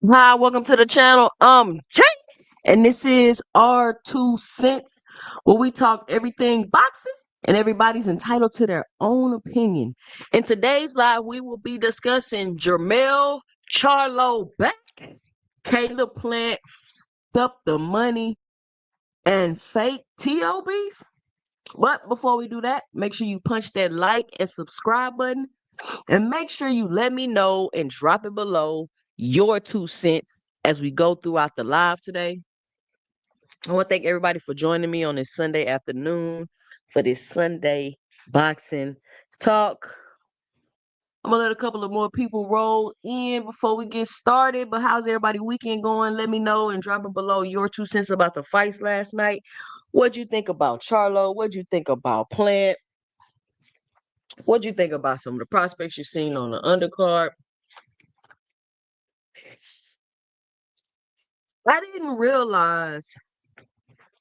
Hi, welcome to the channel. Jay, and this is our 2 cents, where we talk everything boxing, and everybody's entitled to their own opinion. In today's live, we will be discussing Jermell Charlo back, Caleb Plant up the money, and fake TO beef. But before we do that, make sure you punch that like and subscribe button. And make sure you let me know and drop it below your 2 cents as we go throughout the live today. I want to thank everybody for joining me on this Sunday afternoon for this Sunday boxing talk. I'm going to let a couple of more people roll in before we get started. But how's everybody weekend going? Let me know and drop it below your 2 cents about the fights last night. What'd you think about Charlo? What'd you think about Plant? What'd you think about some of the prospects you've seen on the undercard? I didn't realize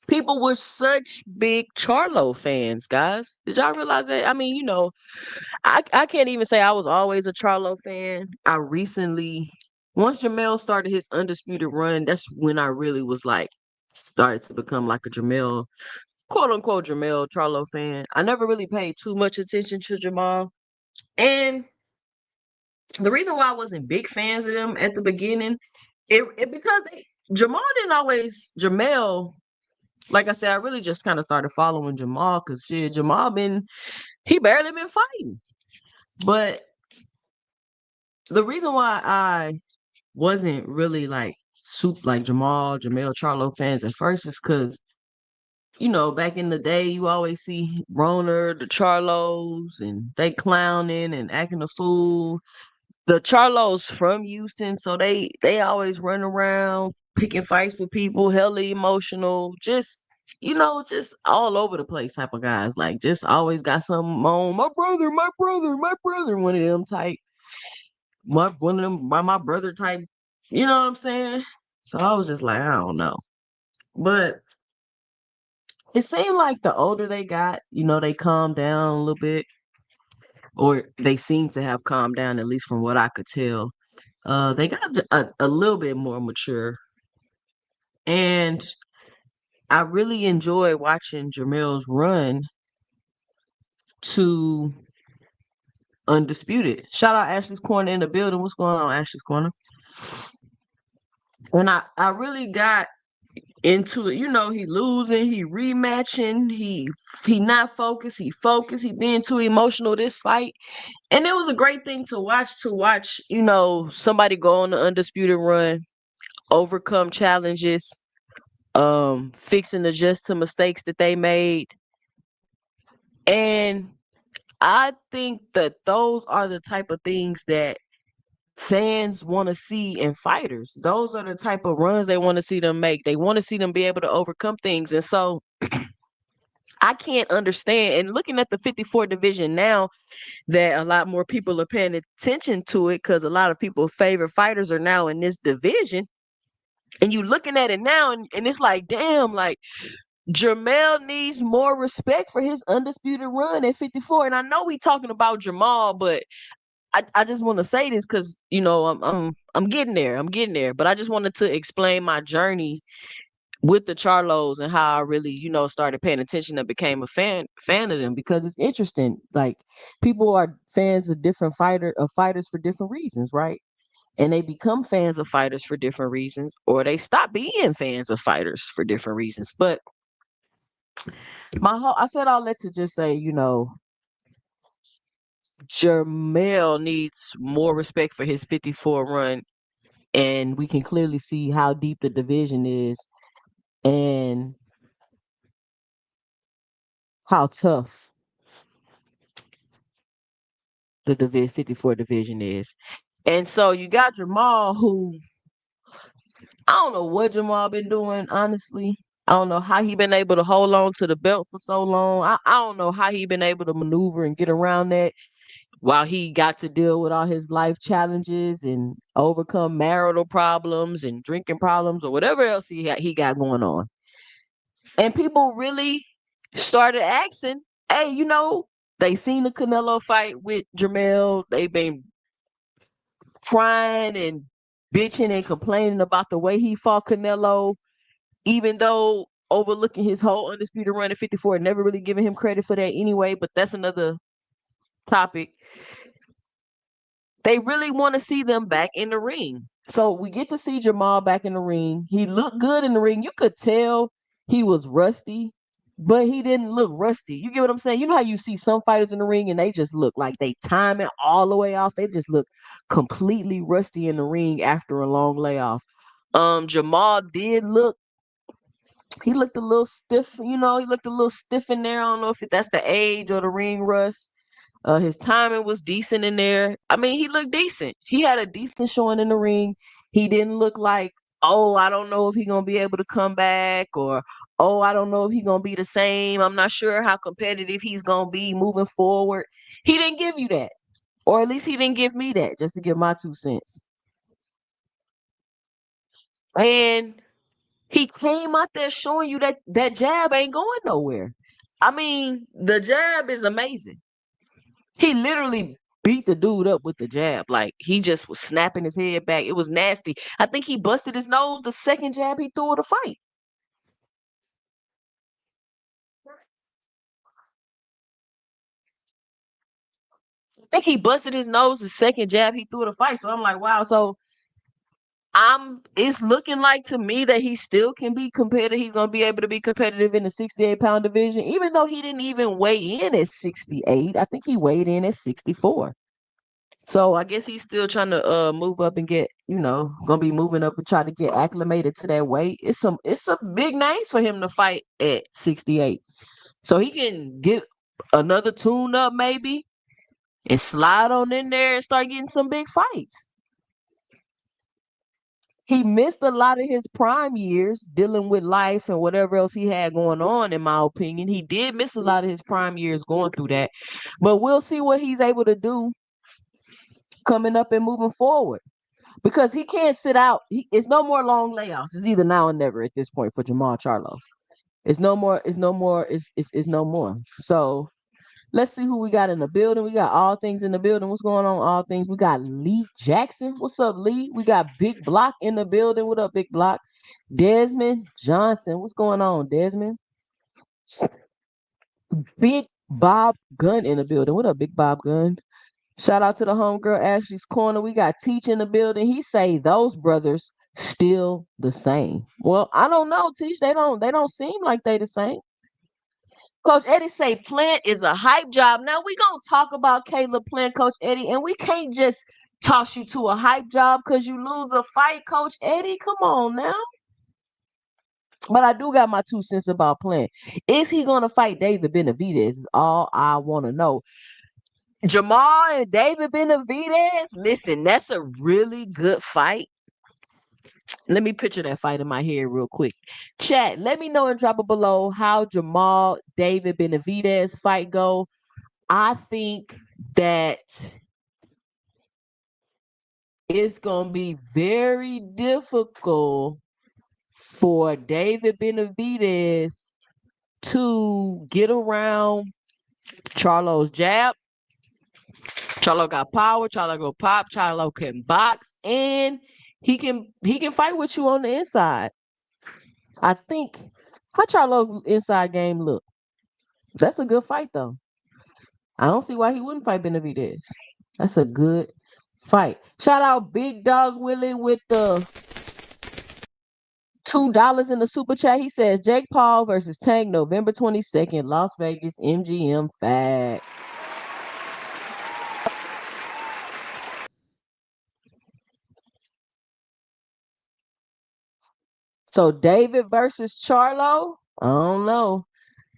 people were such big Charlo fans, guys. Did y'all realize that? I mean, I can't even say I was always a Charlo fan. I recently, once Jermell started his undisputed run, that's when I really was like, started to become like a Jermell, quote unquote, Jermell Charlo fan. I never really paid too much attention to Jermall. And the reason why I wasn't big fans of them at the beginning, it because Jermell, like I said, I really just kind of started following Jermall because he barely been fighting. But the reason why I wasn't really like Jermell Charlo fans at first, is because back in the day, you always see Roner, the Charlos, and they clowning and acting a fool. The Charlos from Houston, so they always run around picking fights with people, hella emotional, just all over the place type of guys. Like just always got something on my brother, my brother, my brother, one of them type, one of them my brother type. You know what I'm saying? So I was just like, I don't know, but it seemed like the older they got, they calmed down a little bit, or they seem to have calmed down, at least from what I could tell. They got a little bit more mature, and I really enjoy watching Jermell's run to undisputed. Shout out Ashley's Corner in the building. What's going on, Ashley's Corner? And I really got into it. He losing, he rematching, he not focused, he focused, he being too emotional this fight. And it was a great thing to watch, somebody go on the undisputed run, overcome challenges, fix and adjust to mistakes that they made. And I think that those are the type of things that fans want to see in fighters. Those are the type of runs they want to see them make. They want to see them be able to overcome things. And so I can't understand. And looking at the 54 division now, that a lot more people are paying attention to it because a lot of people's favorite fighters are now in this division. And you looking at it now, and it's like, damn, like Jermell needs more respect for his undisputed run at 54. And I know we talking about Jermall, but I just want to say this because I'm getting there. I'm getting there. But I just wanted to explain my journey with the Charlos and how I really, started paying attention and became a fan of them, because it's interesting. Like, people are fans of different fighters for different reasons, right? And they become fans of fighters for different reasons, or they stop being fans of fighters for different reasons. But I said all that to just say, Jermell needs more respect for his 54 run, and we can clearly see how deep the division is and how tough the 54 division is. And so you got Jermall, who I don't know what Jermall been doing, honestly. I don't know how he been able to hold on to the belt for so long. I don't know how he been able to maneuver and get around that while he got to deal with all his life challenges and overcome marital problems and drinking problems or whatever else he got going on. And people really started asking, hey, they seen the Canelo fight with Jermell. They've been crying and bitching and complaining about the way he fought Canelo, even though overlooking his whole undisputed run at 54 and never really giving him credit for that anyway. But that's another topic. They really want to see them back in the ring. So we get to see Jermall back in the ring. He looked good in the ring. You could tell he was rusty, but he didn't look rusty. You get what I'm saying? You know how you see some fighters in the ring and they just look like they time it all the way off. They just look completely rusty in the ring after a long layoff. Jermall he looked a little stiff, he looked a little stiff in there. I don't know if that's the age or the ring rust. His timing was decent in there. I mean, he looked decent. He had a decent showing in the ring. He didn't look like, oh, I don't know if he's gonna be able to come back, or oh, I don't know if he's gonna be the same. I'm not sure how competitive he's gonna be moving forward. He didn't give you that. Or at least he didn't give me that, just to give my 2 cents. And he came out there showing you that jab ain't going nowhere. I mean, the jab is amazing. He literally beat the dude up with the jab. Like, he just was snapping his head back. It was nasty. I think he busted his nose the second jab he threw at a fight. I think he busted his nose the second jab he threw at a fight. So I'm like, wow. So it's looking like to me that he still can be competitive. He's gonna be able to be competitive in the 68-pound division, even though he didn't even weigh in at 68. I think he weighed in at 64. So I guess he's still trying to move up and get, gonna be moving up and try to get acclimated to that weight. It's some big names for him to fight at 68. So he can get another tune up maybe and slide on in there and start getting some big fights. He missed a lot of his prime years dealing with life and whatever else he had going on, in my opinion. He did miss a lot of his prime years going through that. But we'll see what he's able to do coming up and moving forward. Because he can't sit out. It's no more long layoffs. It's either now or never at this point for Jermall Charlo. It's no more. It's no more. It's no more. So let's see who we got in the building. We got All Things in the building. What's going on, All Things? We got Lee Jackson. What's up, Lee? We got Big Block in the building. What up, Big Block? Desmond Johnson. What's going on, Desmond? Big Bob Gunn in the building. What up, Big Bob Gunn? Shout out to the homegirl Ashley's Corner. We got Teach in the building. He say those brothers still the same. Well, I don't know, Teach. They don't seem like they the same. Coach Eddie say Plant is a hype job. Now we gonna talk about Caleb Plant, Coach Eddie, and we can't just toss you to a hype job because you lose a fight, Coach Eddie. Come on now. But I do got my 2 cents about Plant. Is he gonna fight David Benavidez? Is all I want to know. Jermall and David Benavidez. Listen, that's a really good fight. Let me picture that fight in my head real quick. Chat, let me know and drop it below how Jermall David Benavidez fight go. I think that it's gonna be very difficult for David Benavidez to get around Charlo's jab. Charlo got power. Charlo go pop. Charlo can box, and he can fight with you on the inside. I think how Charlo inside game look. That's a good fight though. I don't see why he wouldn't fight Benavidez. That's a good fight. Shout out Big Dog Willie with the $2 in the super chat. He says Jake Paul versus Tank November 22nd, Las Vegas, MGM Fact. So David versus Charlo. I don't know.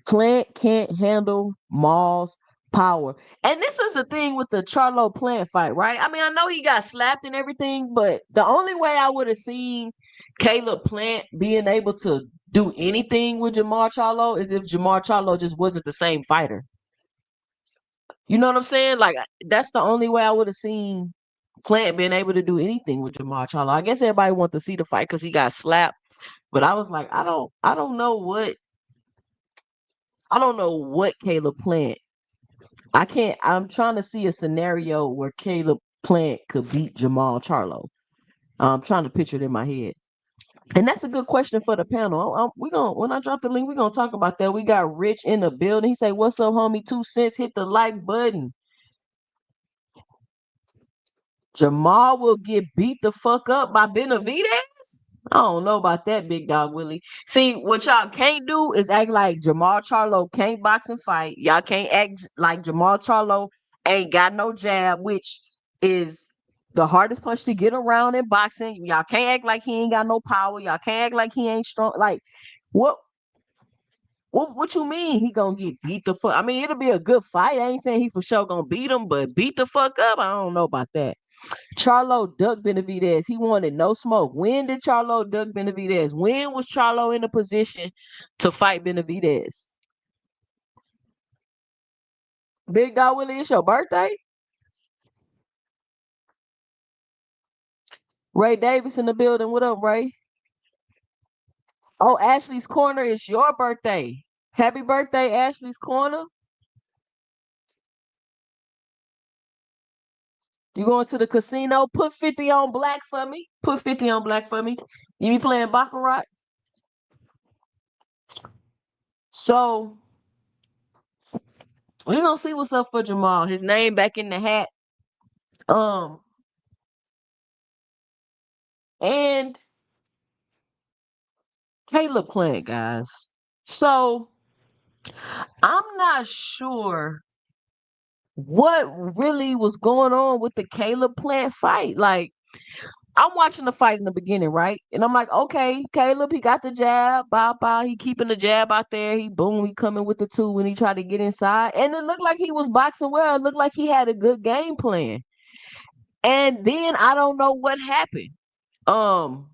Plant can't handle Maul's power. And this is the thing with the Charlo Plant fight, right? I mean, I know he got slapped and everything, but the only way I would have seen Caleb Plant being able to do anything with Jermall Charlo is if Jermall Charlo just wasn't the same fighter. You know what I'm saying? Like that's the only way I would have seen Plant being able to do anything with Jermall Charlo. I guess everybody wants to see the fight because he got slapped, but I was like, I don't know what Caleb Plant. I'm trying to see a scenario where Caleb Plant could beat Jermall Charlo. I'm trying to picture it in my head. And that's a good question for the panel. We gonna when I drop the link, we're gonna talk about that. We got Rich in the building. He say, "What's up, homie? 2 cents. Hit the like button." Jermall will get beat the fuck up by Benavidez? I don't know about that, Big Dog Willie. See, what y'all can't do is act like Jermall Charlo can't box and fight. Y'all can't act like Jermall Charlo ain't got no jab, which is the hardest punch to get around in boxing. Y'all can't act like he ain't got no power. Y'all can't act like he ain't strong. Like, what what you mean he gonna get beat the fuck? I mean, it'll be a good fight. I ain't saying he for sure gonna beat him, but beat the fuck up, I don't know about that. Charlo ducked Benavidez. He wanted no smoke. When did Charlo duck Benavidez? When was Charlo in a position to fight Benavidez? Big Dog Willie, it's your birthday? Ray Davis in the building. What up, Ray? Oh, Ashley's Corner is your birthday. Happy birthday, Ashley's Corner. You going to the casino? Put 50 on black for me. Put 50 on black for me. You be playing Baccarat? So we gonna see what's up for Jermall. His name back in the hat. Um, and Caleb Plant, guys. So I'm not sure what really was going on with the Caleb Plant fight. Like, I'm watching the fight in the beginning, right? And I'm like, okay, Caleb, he got the jab, bye. He keeping the jab out there. He boom, he coming with the two when he tried to get inside. And it looked like he was boxing well. It looked like he had a good game plan. And then I don't know what happened. Um,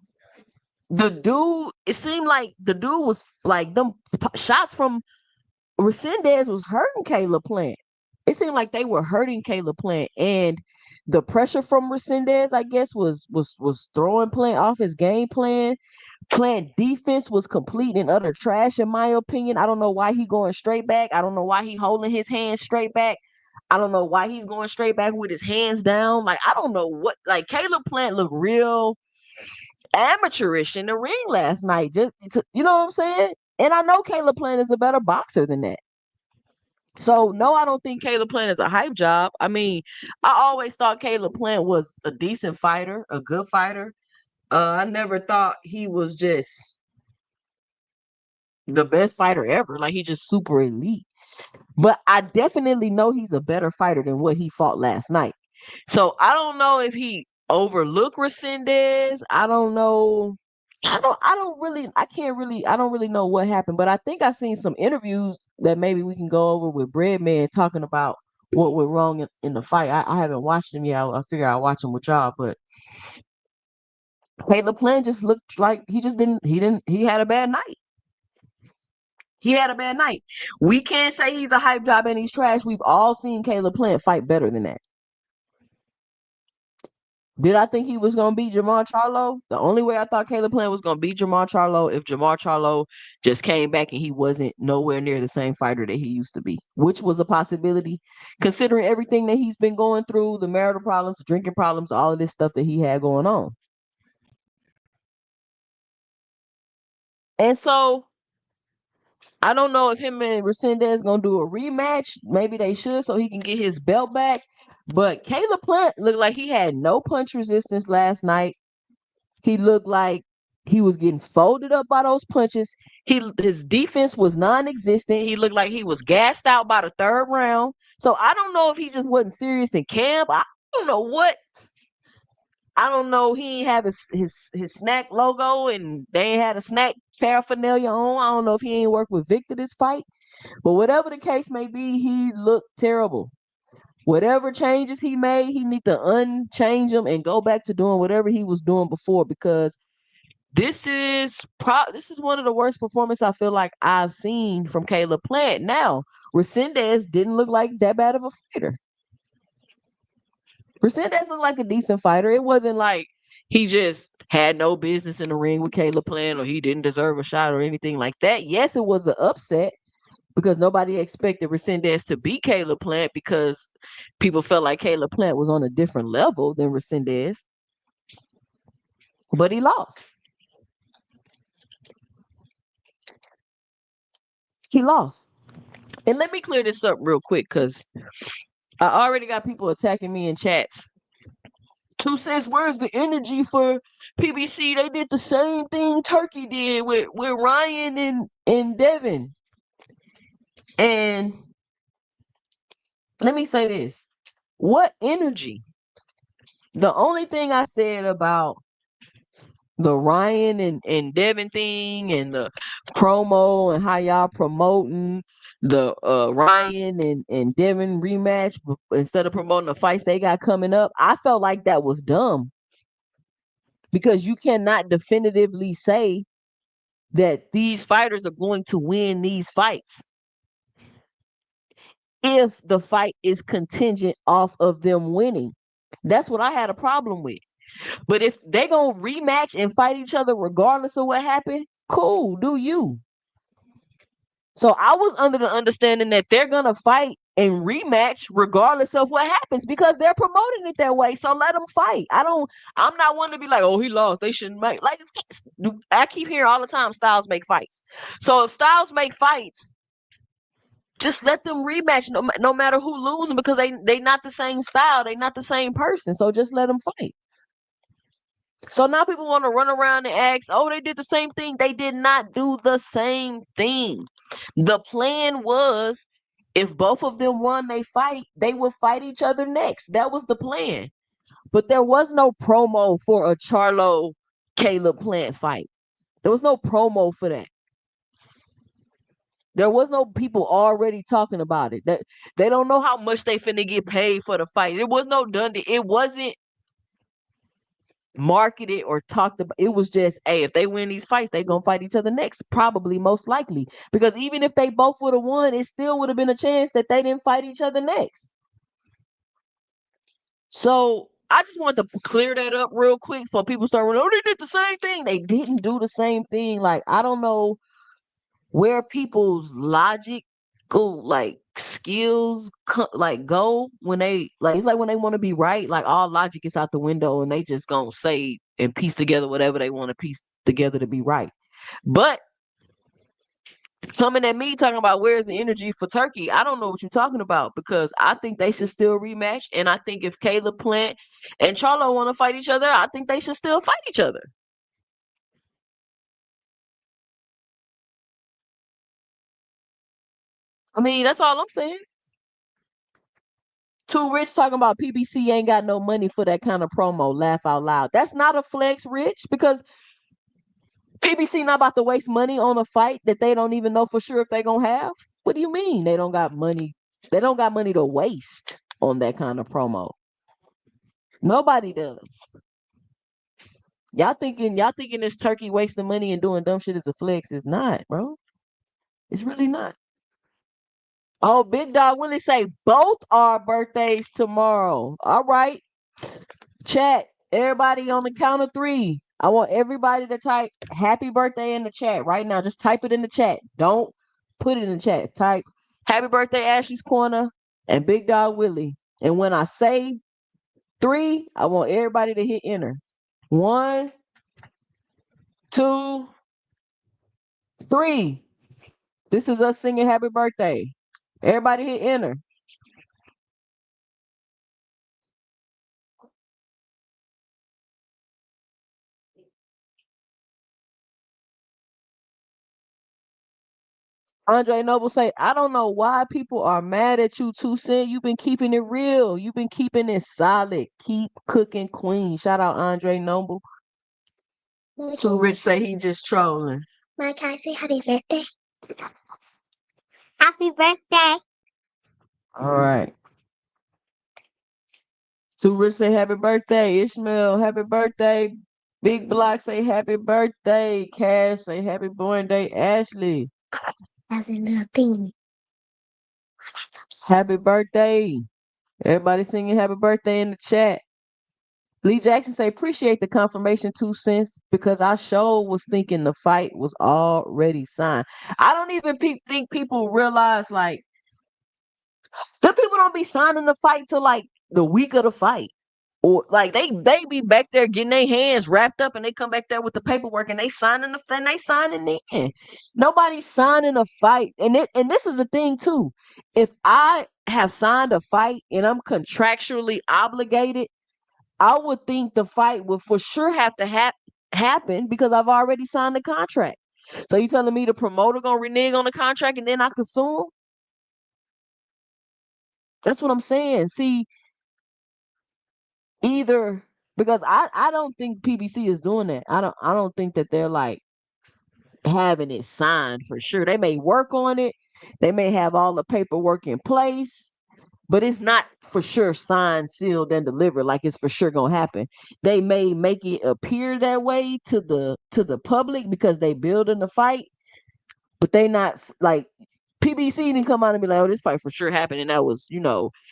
the dude, it seemed like the dude was like them shots from Resendez was hurting Caleb Plant. It seemed like they were hurting Caleb Plant, and the pressure from Resendez, I guess, was throwing Plant off his game plan. Plant defense was complete and utter trash, in my opinion. I don't know why he going straight back. I don't know why he holding his hands straight back. I don't know why he's going straight back with his hands down. Like, I don't know what. Like, Caleb Plant looked real amateurish in the ring last night. You know what I'm saying? And I know Caleb Plant is a better boxer than that. So no, I don't think Caleb Plant is a hype job. I mean, I always thought Caleb Plant was a decent fighter, a good fighter. I never thought he was just the best fighter ever. Like, he just super elite. But I definitely know he's a better fighter than what he fought last night. So I don't know if he overlooked Resendez. I don't know. I don't really know what happened, but I think I seen some interviews that maybe we can go over with Breadman talking about what went wrong in the fight. I haven't watched them yet. I figure I'll watch them with y'all, but Caleb Plant just looked like he had a bad night. He had a bad night. We can't say he's a hype job and he's trash. We've all seen Caleb Plant fight better than that. Did I think he was going to beat Jermall Charlo? The only way I thought Caleb Plant was going to beat Jermall Charlo if Jermall Charlo just came back and he wasn't nowhere near the same fighter that he used to be, which was a possibility considering everything that he's been going through, the marital problems, the drinking problems, all of this stuff that he had going on. And so I don't know if him and Resendez going to do a rematch. Maybe they should so he can get his belt back. But Caleb Plant looked like he had no punch resistance last night. He looked like he was getting folded up by those punches. His defense was non-existent. He looked like he was gassed out by the third round. So I don't know if he just wasn't serious in camp. I don't know what. I don't know. He ain't have his snack logo and they ain't had a snack paraphernalia on. I don't know if he ain't worked with Victor this fight. But whatever the case may be, he looked terrible. Whatever changes he made, he need to unchange them and go back to doing whatever he was doing before, because this is one of the worst performances I feel like I've seen from Caleb Plant. Now, Resendez didn't look like that bad of a fighter. Resendez looked like a decent fighter. It wasn't like he just had no business in the ring with Caleb Plant or he didn't deserve a shot or anything like that. Yes, it was an upset because nobody expected Resendez to beat Caleb Plant because people felt like Caleb Plant was on a different level than Resendez. But he lost. He lost. And let me clear this up real quick because I already got people attacking me in chats. 2 cents, where's the energy for PBC? They did the same thing Turkey did with Ryan and Devin. And let me say this. What energy? The only thing I said about the Ryan and Devin thing and the promo and how y'all promoting the Ryan and Devin rematch instead of promoting the fights they got coming up, I felt like that was dumb because you cannot definitively say that these fighters are going to win these fights if the fight is contingent off of them winning. That's what I had a problem with. But if they gonna rematch and fight each other regardless of what happened, cool, do you. So I was under the understanding that they're gonna fight and rematch regardless of what happens because they're promoting it that way. So let them fight. I'm not one to be like, oh, he lost, they shouldn't make. Like, I keep hearing all the time styles make fights. So if styles make fights, just let them rematch no matter who loses because they not the same style, they not the same person. So just let them fight. So now people want to run around and ask, oh, they did the same thing. They did not do the same thing. The plan was If both of them won they fight, they would fight each other next. That was the plan. But there was no promo for a Charlo Caleb Plant fight. There was no promo for that. There was no people already talking about it. That they don't know how much they finna get paid for the fight. It was no done. It wasn't marketed or talked about. It was just, hey, if they win these fights, they gonna fight each other next. Probably, most likely, because even if they both would have won, it still would have been a chance that they didn't fight each other next. So I just wanted to clear that up real quick for people start running, oh, they did the same thing. They didn't do the same thing. Like, I don't know where people's logic go, like skills like go when they like, it's like when they want to be right, like all logic is out the window and they just gonna say and piece together whatever they want to piece together to be right. But something that me talking about, where's the energy for Turkey? I don't know what you're talking about, because I think they should still rematch. And I think if Caleb Plant and Charlo want to fight each other, I think they should still fight each other. I mean, that's all I'm saying. Too Rich talking about PBC ain't got no money for that kind of promo. Laugh out loud. That's not a flex, Rich, because PBC not about to waste money on a fight that they don't even know for sure if they gonna have. What do you mean they don't got money? They don't got money to waste on that kind of promo. Nobody does. Y'all thinking this Turkey wasting money and doing dumb shit is a flex. It's not, bro. It's really not. Oh, Big Dog Willie say both our birthdays tomorrow. All right. Chat. Everybody on the count of three. I want everybody to type happy birthday in the chat right now. Just type it in the chat. Don't put it in the chat. Type happy birthday, Ashley's Corner and Big Dog Willie. And when I say three, I want everybody to hit enter. One, two, three. This is us singing happy birthday. Everybody hit enter. Andre Noble say, I don't know why people are mad at you, 2 Cent. You've been keeping it real. You've been keeping it solid. Keep cooking, queen. Shout out Andre Noble. Too Rich say he just trolling. Mike, can I say happy birthday? Happy birthday. All right. Too Rich say happy birthday. Ishmael, happy birthday. Big Block say happy birthday. Cash say happy born day. Ashley, That's a little thingy. happy birthday. Everybody singing happy birthday in the chat. Lee Jackson say, appreciate the confirmation, 2 cents, because I sure was thinking the fight was already signed. I don't even think people realize, like, the people don't be signing the fight till like the week of the fight. Or like they be back there getting their hands wrapped up and they come back there with the paperwork and they signing in. Nobody's signing a fight. And this is the thing too. If I have signed a fight and I'm contractually obligated, I would think the fight would for sure have to happen because I've already signed the contract. So you telling me the promoter gonna renege on the contract and then I could sue him? That's what I'm saying. See, either because I don't think PBC is doing that. I don't think that they're like having it signed for sure. They may work on it. They may have all the paperwork in place, but it's not for sure signed, sealed, and delivered like it's for sure gonna happen. They may make it appear that way to the public because they building the fight, but they not like PBC didn't come out and be like, oh, this fight for sure happened, and that was,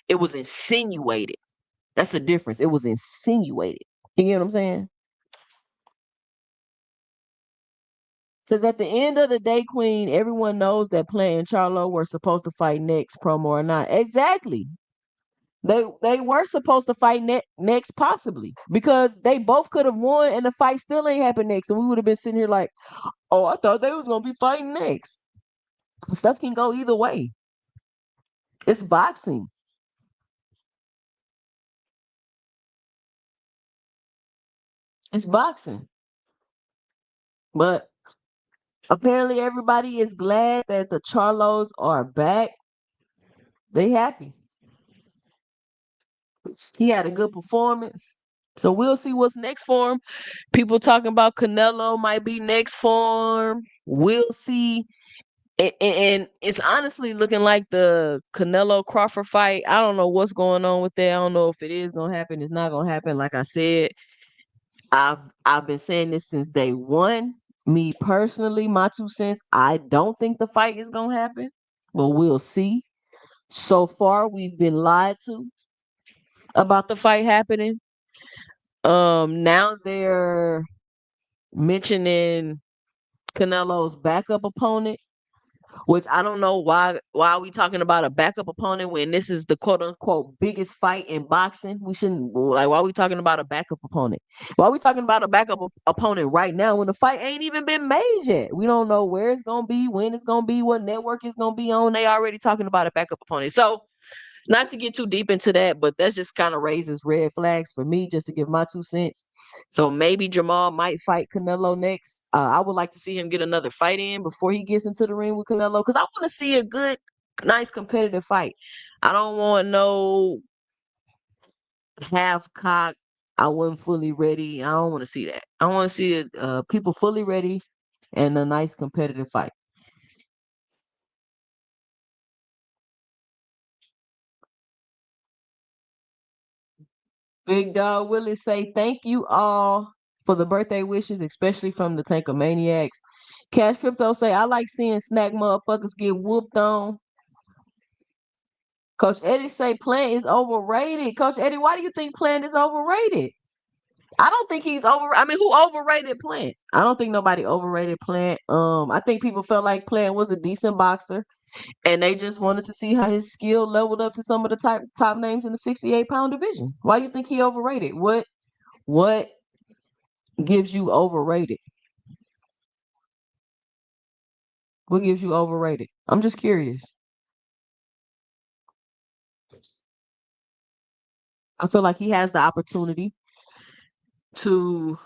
it was insinuated. That's the difference. It was insinuated. You get what I'm saying? Because at the end of the day, Queen, everyone knows that Plant and Charlo were supposed to fight next, promo or not. Exactly. They were supposed to fight next, possibly, because they both could have won and the fight still ain't happened next. And we would have been sitting here like, oh, I thought they was gonna be fighting next. Stuff can go either way. It's boxing. It's boxing. But apparently everybody is glad that the Charlos are back. They happy. He had a good performance. So we'll see what's next for him. People talking about Canelo might be next for him. We'll see. And it's honestly looking like the Canelo Crawford fight. I don't know what's going on with that. I don't know if it is gonna happen. It's not gonna happen. Like I said, I've been saying this since day one. Me personally, my 2 cents. I don't think the fight is gonna happen, but we'll see. So far, we've been lied to about the fight happening. Now they're mentioning Canelo's backup opponent, which I don't know why are we talking about a backup opponent when this is the quote unquote biggest fight in boxing. We shouldn't like why are we talking about a backup opponent? Why are we talking about a backup opponent right now when the fight ain't even been made yet? We don't know where it's gonna be, when it's gonna be, what network it's gonna be on. They already talking about a backup opponent. So not to get too deep into that, but that just kind of raises red flags for me just to give my 2 cents. So maybe Jermall might fight Canelo next. I would like to see him get another fight in before he gets into the ring with Canelo because I want to see a good, nice competitive fight. I don't want no half cock. I wasn't fully ready. I don't want to see that. I want to see people fully ready and a nice competitive fight. Big Dog Willie say thank you all for the birthday wishes, especially from the Tankomaniacs. Cash Crypto say I like seeing snack motherfuckers get whooped on. Coach Eddie say Plant is overrated. Coach Eddie, why do you think Plant is overrated? I don't think he's over. I mean, who overrated Plant? I don't think nobody overrated Plant. I think people felt like Plant was a decent boxer, and they just wanted to see how his skill leveled up to some of the top names in the 68-pound division. Why do you think he overrated? What gives you overrated? What gives you overrated? I'm just curious. I feel like he has the opportunity to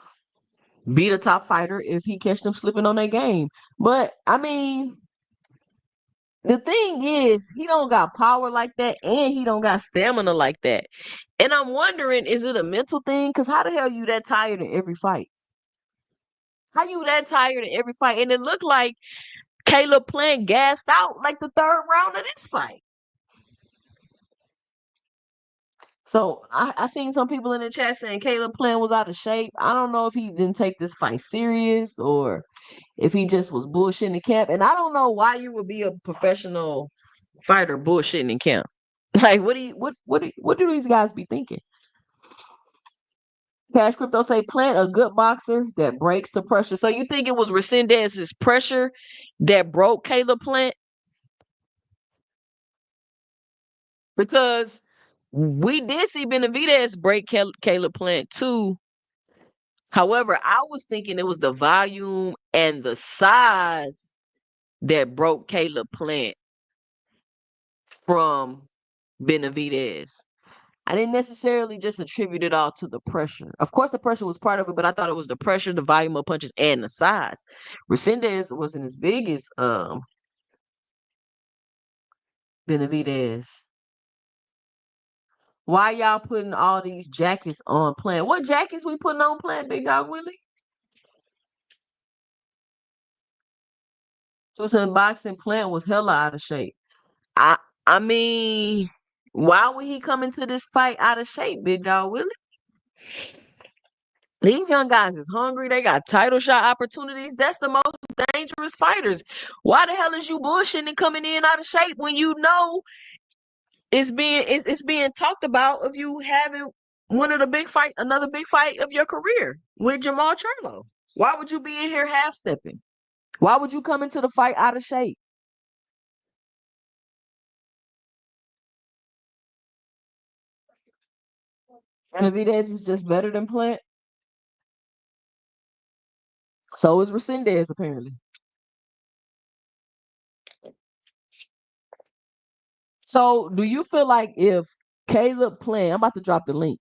be the top fighter if he catch them slipping on their game. But I mean, the thing is, he don't got power like that, and he don't got stamina like that. And I'm wondering, is it a mental thing? Because how the hell you that tired in every fight? How you that tired in every fight? And it looked like Caleb Plant gassed out like the third round of this fight. So I seen some people in the chat saying Caleb Plant was out of shape. I don't know if he didn't take this fight serious or if he just was bullshitting in camp. And I don't know why you would be a professional fighter bullshitting in camp. Like what do these guys be thinking? Cash Crypto say Plant a good boxer that breaks the pressure. So you think it was Resendez's pressure that broke Caleb Plant? Because we did see Benavidez break Caleb Plant too. However, I was thinking it was the volume and the size that broke Caleb Plant from Benavidez. I didn't necessarily just attribute it all to the pressure. Of course, the pressure was part of it, but I thought it was the pressure, the volume of punches, and the size. Resendez wasn't as big as Benavidez. Why y'all putting all these jackets on Plant? What jackets we putting on Plant, Big Dog Willie? So some boxing Plant was hella out of shape. I I mean, why would he come into this fight out of shape, Big Dog Willie? These young guys is hungry. They got title shot opportunities. That's the most dangerous fighters. Why the hell is you bullshitting and coming in out of shape when you know it's being talked about of you having another big fight of your career with Jermall Charlo? Why would you be in here half stepping? Why would you come into the fight out of shape? Benavidez is just better than Plant. So is Resendez apparently. So do you feel like if Caleb Plant, I'm about to drop the link.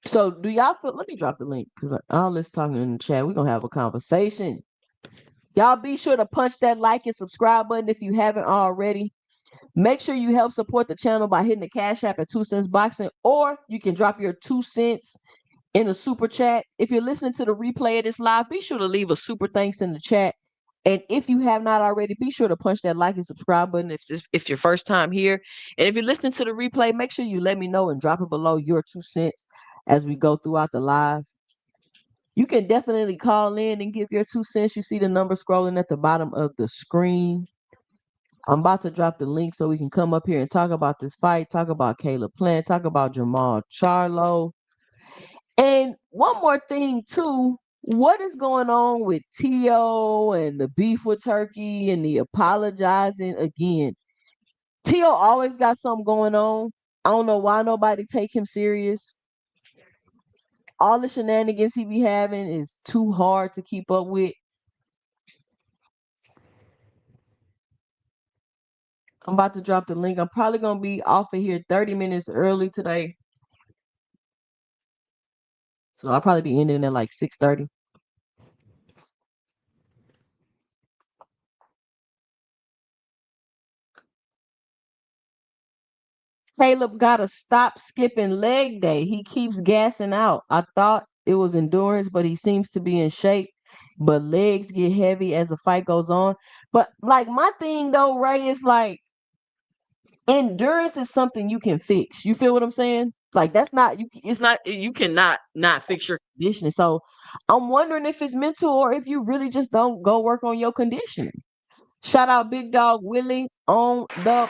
So do y'all feel, let me drop the link because all this talking in the chat, we're going to have a conversation. Y'all be sure to punch that like and subscribe button if you haven't already. Make sure you help support the channel by hitting the Cash App at 2 Cents Boxing, or you can drop your 2 cents in a super chat. If you're listening to the replay of this live, be sure to leave a super thanks in the chat. And if you have not already, be sure to punch that like and subscribe button if your first time here. And if you're listening to the replay, make sure you let me know and drop it below your 2 cents as we go throughout the live. You can definitely call in and give your 2 cents. You see the number scrolling at the bottom of the screen. I'm about to drop the link so we can come up here and talk about this fight, talk about Caleb Plant, talk about Jermall Charlo. And one more thing, too. What is going on with Tio and the beef with Turkey and the apologizing again? Tio always got something going on. I don't know why nobody take him serious. All the shenanigans he be having is too hard to keep up with. I'm about to drop the link. I'm probably going to be off of here 30 minutes early today. So I'll probably be ending at like 6:30. Caleb gotta stop skipping leg day. He keeps gassing out. I thought it was endurance, but he seems to be in shape. But legs get heavy as the fight goes on. But like my thing though, Ray, is like endurance is something you can fix. You feel what I'm saying? Like that's not you. It's not you cannot not fix your conditioning. So I'm wondering if it's mental or if you really just don't go work on your conditioning. Shout out Big Dog Willie on the.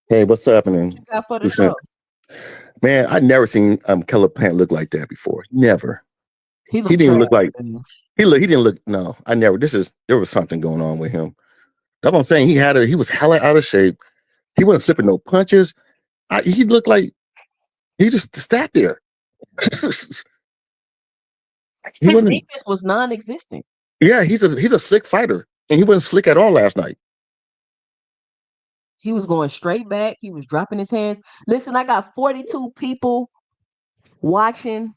Hey, what's happening? What you got for the show? Man, I never seen Caleb Plant look like that before. Never. He didn't look like he didn't look. No, I never. There was something going on with him. That's what I'm saying. He was hella out of shape. He wasn't slipping no punches. He looked like he just sat there. His defense was non-existent. Yeah, he's a slick fighter, and he wasn't slick at all last night. He was going straight back. He was dropping his hands. Listen, I got 42 people watching.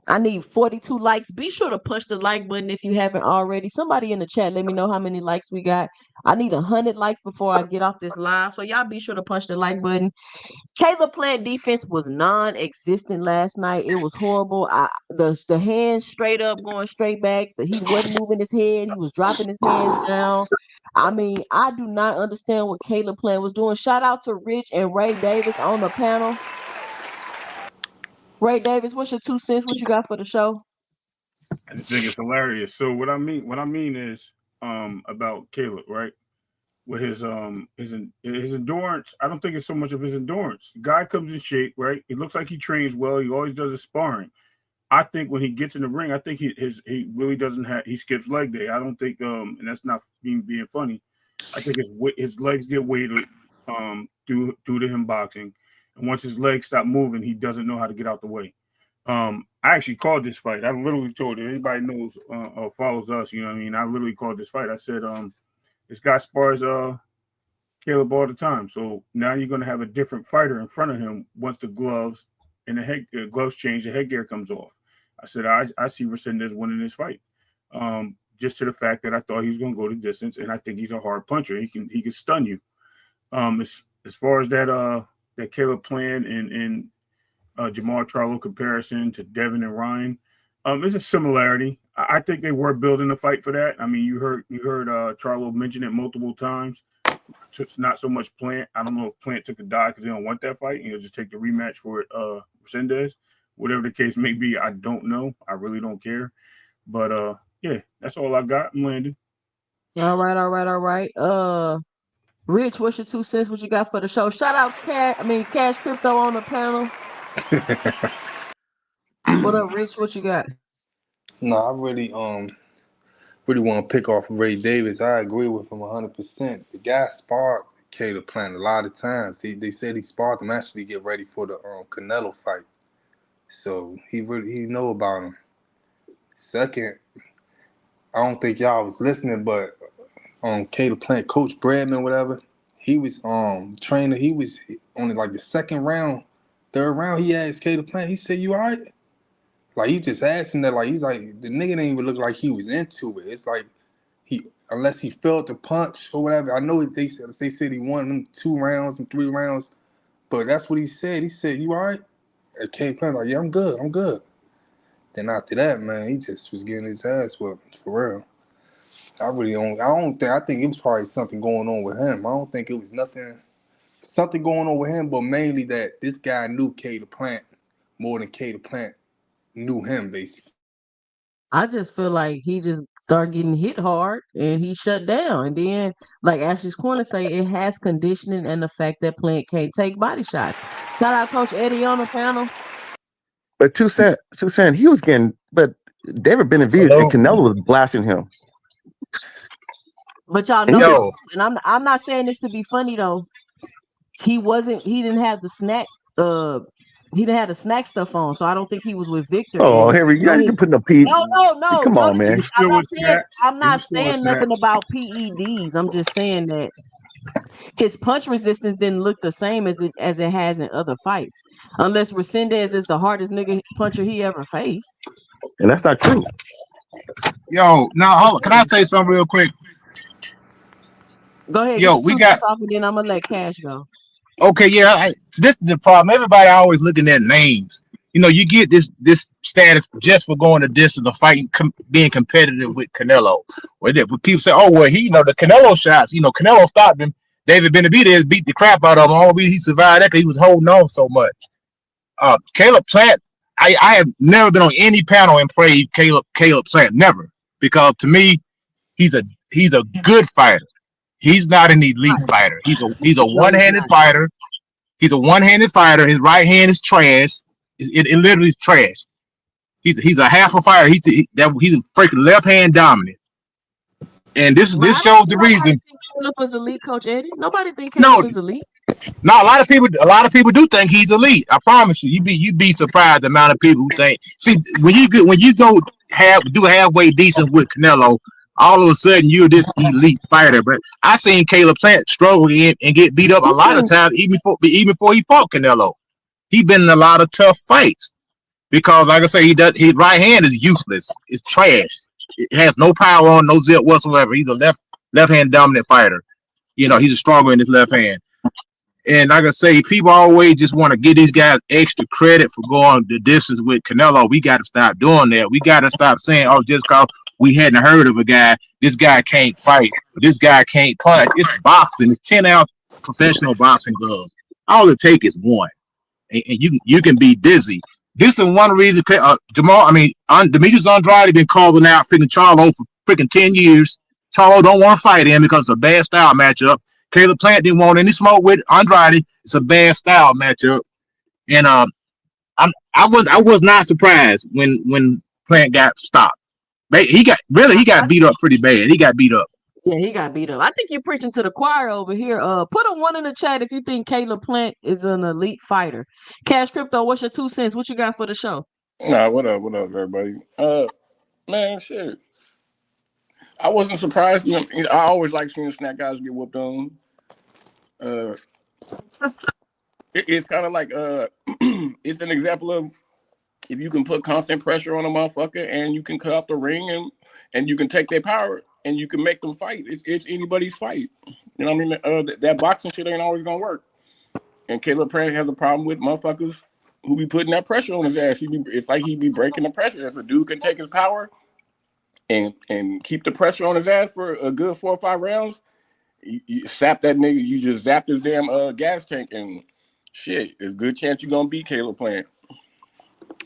I need 42 likes. Be sure to push the like button if you haven't already. Somebody in the chat, let me know how many likes we got. I need 100 likes before I get off this live. So y'all be sure to punch the like button. Caleb Plant defense was non-existent last night. It was horrible. The hands straight up going straight back. He wasn't moving his head. He was dropping his hands down. I mean, I do not understand what Caleb Plant was doing. Shout out to Rich and Ray Davis on the panel. Ray Davis, what's your 2 cents? What you got for the show? I just think it's hilarious. So what I mean is about Caleb, right? With his endurance, I don't think it's so much of his endurance. The guy comes in shape, right? It looks like he trains well. He always does his sparring. I think when he gets in the ring, I think he really doesn't have. He skips leg day. I don't think and that's not being funny. I think his legs get weighted due to him boxing, and once his legs stop moving, he doesn't know how to get out the way. I actually called this fight. I literally told you, anybody knows or follows us, you know what I mean? I literally called this fight. I said, this guy spars Caleb all the time. So now you're going to have a different fighter in front of him once the gloves and the gloves change, the headgear comes off. I said, I see Resendez winning this fight. Just to the fact that I thought he was going to go the distance, and I think he's a hard puncher. He can stun you. As far as that Caleb Plant and Jermall Charlo comparison to Devin and Ryan, there's a similarity. I think they were building a fight for that. I mean, you heard Charlo mention it multiple times. It's not so much Plant. I don't know if Plant took a dive because they don't want that fight, and he'll just take the rematch for Resendez. Whatever the case may be, I don't know. I really don't care. But yeah, that's all I got. I'm landing. All right. Rich, what's your 2 cents? What you got for the show? Shout out Cash Crypto on the panel. What up, Rich? What you got? No, I really want to pick off Ray Davis. I agree with him 100%. The guy sparred Caleb Plant a lot of times. They said he sparred him actually get ready for the Canelo fight. So he know about him. Second, I don't think y'all was listening, but Caleb Plant, Coach Bradman, whatever, he was trainer. He was only like the third round. He asked Caleb Plant. He said, "You all right?" Like he just asked him that. Like he's like the nigga didn't even look like he was into it. It's like unless he felt the punch or whatever. I know they said he won them 2 rounds and 3 rounds, but that's what he said. He said, "You all right?" And Caleb Plant like, "Yeah, I'm good." Then after that, man, he just was getting his ass whooped for real. I think it was probably something going on with him. I don't think it was something going on with him, but mainly that this guy knew Caleb Plant more than Caleb Plant knew him, basically. I just feel like he just started getting hit hard and he shut down. And then, like Ashley's corner say, it has conditioning and the fact that Plant can't take body shots. Shout out Coach Eddie on the panel. But two cent, he was getting. But David Benavidez and Canelo was blasting him. But y'all know, and I'm not saying this to be funny though. He didn't have the snack. He didn't have the snack stuff on, so I don't think he was with Victor. Oh, here we go. You can put no P. No. Come on, man. I'm not saying nothing about PEDs. I'm just saying that his punch resistance didn't look the same as it has in other fights. Unless Resendez is the hardest nigga puncher he ever faced. And that's not true. Yo, now hold on. Can I say something real quick? Go ahead. Yo, we got off and then I'm gonna let Cash go. Okay, yeah. This is the problem. Everybody always looking at names. You know, you get this status just for going the distance of fighting, being competitive with Canelo. When people say, "Oh, well, the Canelo shots." Canelo stopped him. David Benavidez beat the crap out of him. All he survived that because he was holding on so much. Caleb Plant, I have never been on any panel and praised Caleb Plant, never, because to me, he's a good fighter. He's not an elite fighter. He's a one-handed fighter. He's a one-handed fighter. His right hand is trash. It literally is trash. He's a half a fighter. He's a freaking left hand dominant. And this shows the reason. Caleb was elite, Coach Eddie. Nobody think Caleb is elite. No, a lot of people do think he's elite. I promise you. You'd be surprised the amount of people who think. See, when you go do halfway decent with Canelo, all of a sudden you're this elite fighter. But I seen Caleb Plant struggle and get beat up a lot of times, even before he fought Canelo. He been in a lot of tough fights because, like I say, his right hand is useless. It's trash. It has no power on, no zip whatsoever. He's a left hand dominant fighter. He's a stronger in his left hand. And like I say, people always just want to give these guys extra credit for going the distance with Canelo. We got to stop doing that. We got to stop saying, "Oh, just because we hadn't heard of a guy, this guy can't fight, or this guy can't punch." It's boxing. It's 10-ounce professional boxing gloves. All it takes is one, and you can be dizzy. This is one reason Demetrius Andrade been calling out freaking Charlo for freaking 10 years. Charlo don't want to fight him because it's a bad style matchup. Caleb Plant didn't want any smoke with Andrade. It's a bad style matchup, and I was not surprised when Plant got stopped. He got beat up pretty bad. He got beat up. Yeah, he got beat up. I think you're preaching to the choir over here. Put a 1 in the chat if you think Caleb Plant is an elite fighter. Cash Crypto, what's your 2 cents? What you got for the show? Nah, what up, everybody? Man, shit. I wasn't surprised. I always like seeing snack guys get whooped on. It's kind of like it's an example of if you can put constant pressure on a motherfucker and you can cut off the ring and you can take their power and you can make them fight. It's anybody's fight. You know what I mean? That boxing shit ain't always gonna work. And Caleb Plant has a problem with motherfuckers who be putting that pressure on his ass. It's like he be breaking the pressure. If a dude can take his power and keep the pressure on his ass for a good 4 or 5 rounds, you sap that nigga. You just zapped his damn gas tank and shit. There's a good chance you're gonna beat Caleb Plant.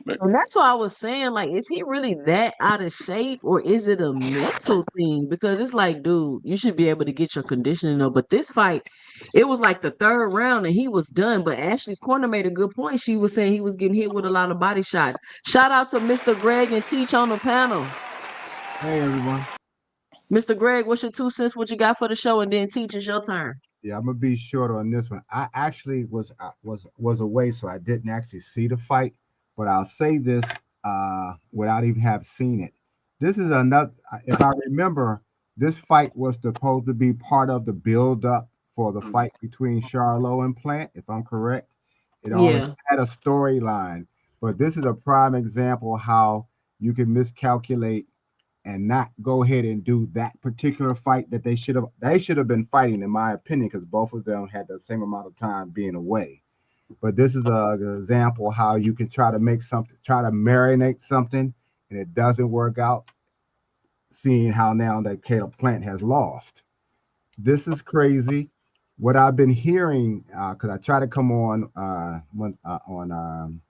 And that's why I was saying, like, is he really that out of shape or is it a mental thing? Because it's like, dude, you should be able to get your conditioning up. But this fight, it was like the 3rd round and he was done. But Ashley's corner made a good point. She was saying he was getting hit with a lot of body shots. Shout out to Mr. Greg and Teach on the panel. Hey, everyone. Mr. Greg, what's your 2 cents? What you got for the show? And then Teach, it's your turn. Yeah, I'm gonna be short on this one. I actually was away, so I didn't actually see the fight. But I'll say this without even have seen it. This is another. If I remember, this fight was supposed to be part of the build-up for the fight between Charlo and Plant. If I'm correct, it always had a storyline. But this is a prime example how you can miscalculate and not go ahead and do that particular fight that they should have been fighting, in my opinion, because both of them had the same amount of time being away. But this is an example how you can try to marinate something, and it doesn't work out. Seeing how now that Caleb Plant has lost, this is crazy. What I've been hearing, because I tried to come on on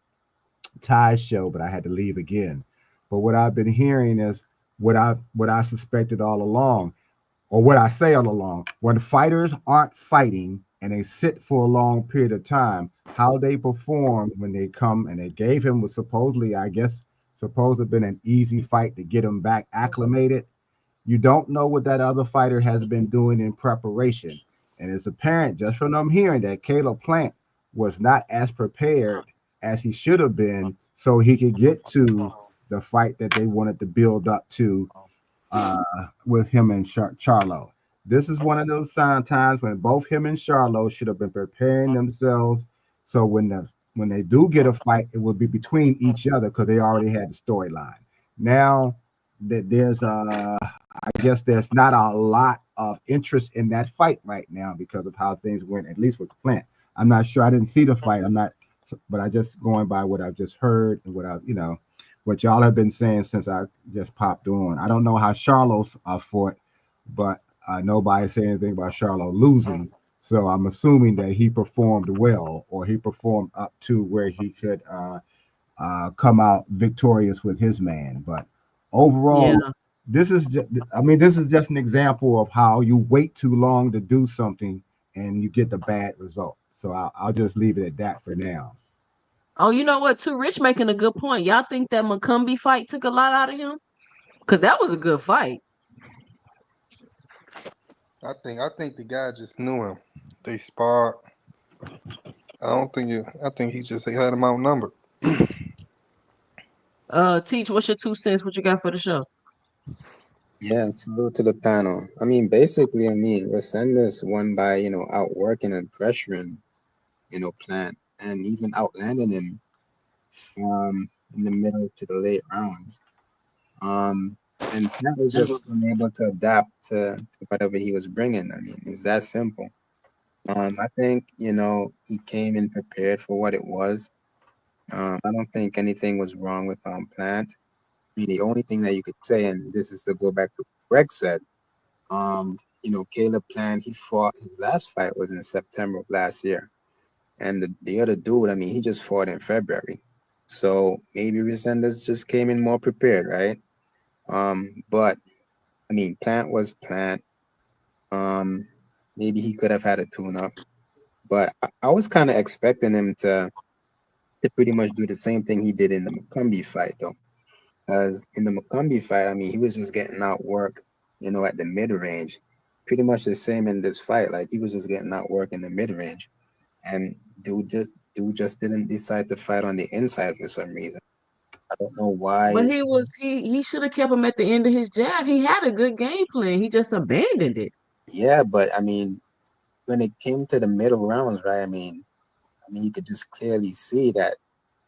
Ty's show, but I had to leave again. But what I've been hearing is what I suspected all along, or what I say all along. When fighters aren't fighting and they sit for a long period of time, how they perform when they come, and they gave him was supposedly, I guess, supposed to have been an easy fight to get him back acclimated. You don't know what that other fighter has been doing in preparation. And it's apparent just from them hearing that Caleb Plant was not as prepared as he should have been, so he could get to the fight that they wanted to build up to with him and Charlo. This is one of those times when both him and Charlo should have been preparing themselves. So when they do get a fight, it will be between each other because they already had the storyline. Now that I guess there's not a lot of interest in that fight right now because of how things went, at least with Plant. I'm not sure. I didn't see the fight. But I just going by what I've just heard and what y'all have been saying since I just popped on. I don't know how Charlo's fought, but nobody said anything about Charlo losing. So I'm assuming that he performed well, or he performed up to where he could come out victorious with his man. But overall, this is just an example of how you wait too long to do something and you get the bad result. So I'll just leave it at that for now. Oh, you know what? Too Rich making a good point. Y'all think that McCumbee fight took a lot out of him? Because that was a good fight. I think the guy just knew him. They sparred. I think he just had him outnumbered. Teach, what's your 2 cents? What you got for the show? Yeah, salute to the panel. Basically, Resendez won by, outworking and pressuring, Plant, and even outlanding him in the middle to the late rounds. And Plant was just unable to adapt to whatever he was bringing. It's that simple. I think, he came in prepared for what it was. I don't think anything was wrong with Plant. The only thing that you could say, and this is to go back to what Greg said, Caleb Plant, he fought, his last fight was in September of last year. And the other dude, he just fought in February. So maybe Resendez just came in more prepared, right? But Plant was Plant. Maybe he could have had a tune-up. But I was kind of expecting him to pretty much do the same thing he did in the McCumbee fight, though. Because in the McCumbee fight, he was just getting outworked, at the mid-range. Pretty much the same in this fight. Like, he was just getting outworked in the mid-range. And dude just didn't decide to fight on the inside for some reason. I don't know why. But he should have kept him at the end of his jab. He had a good game plan. He just abandoned it. Yeah, but when it came to the middle rounds, right? You could just clearly see that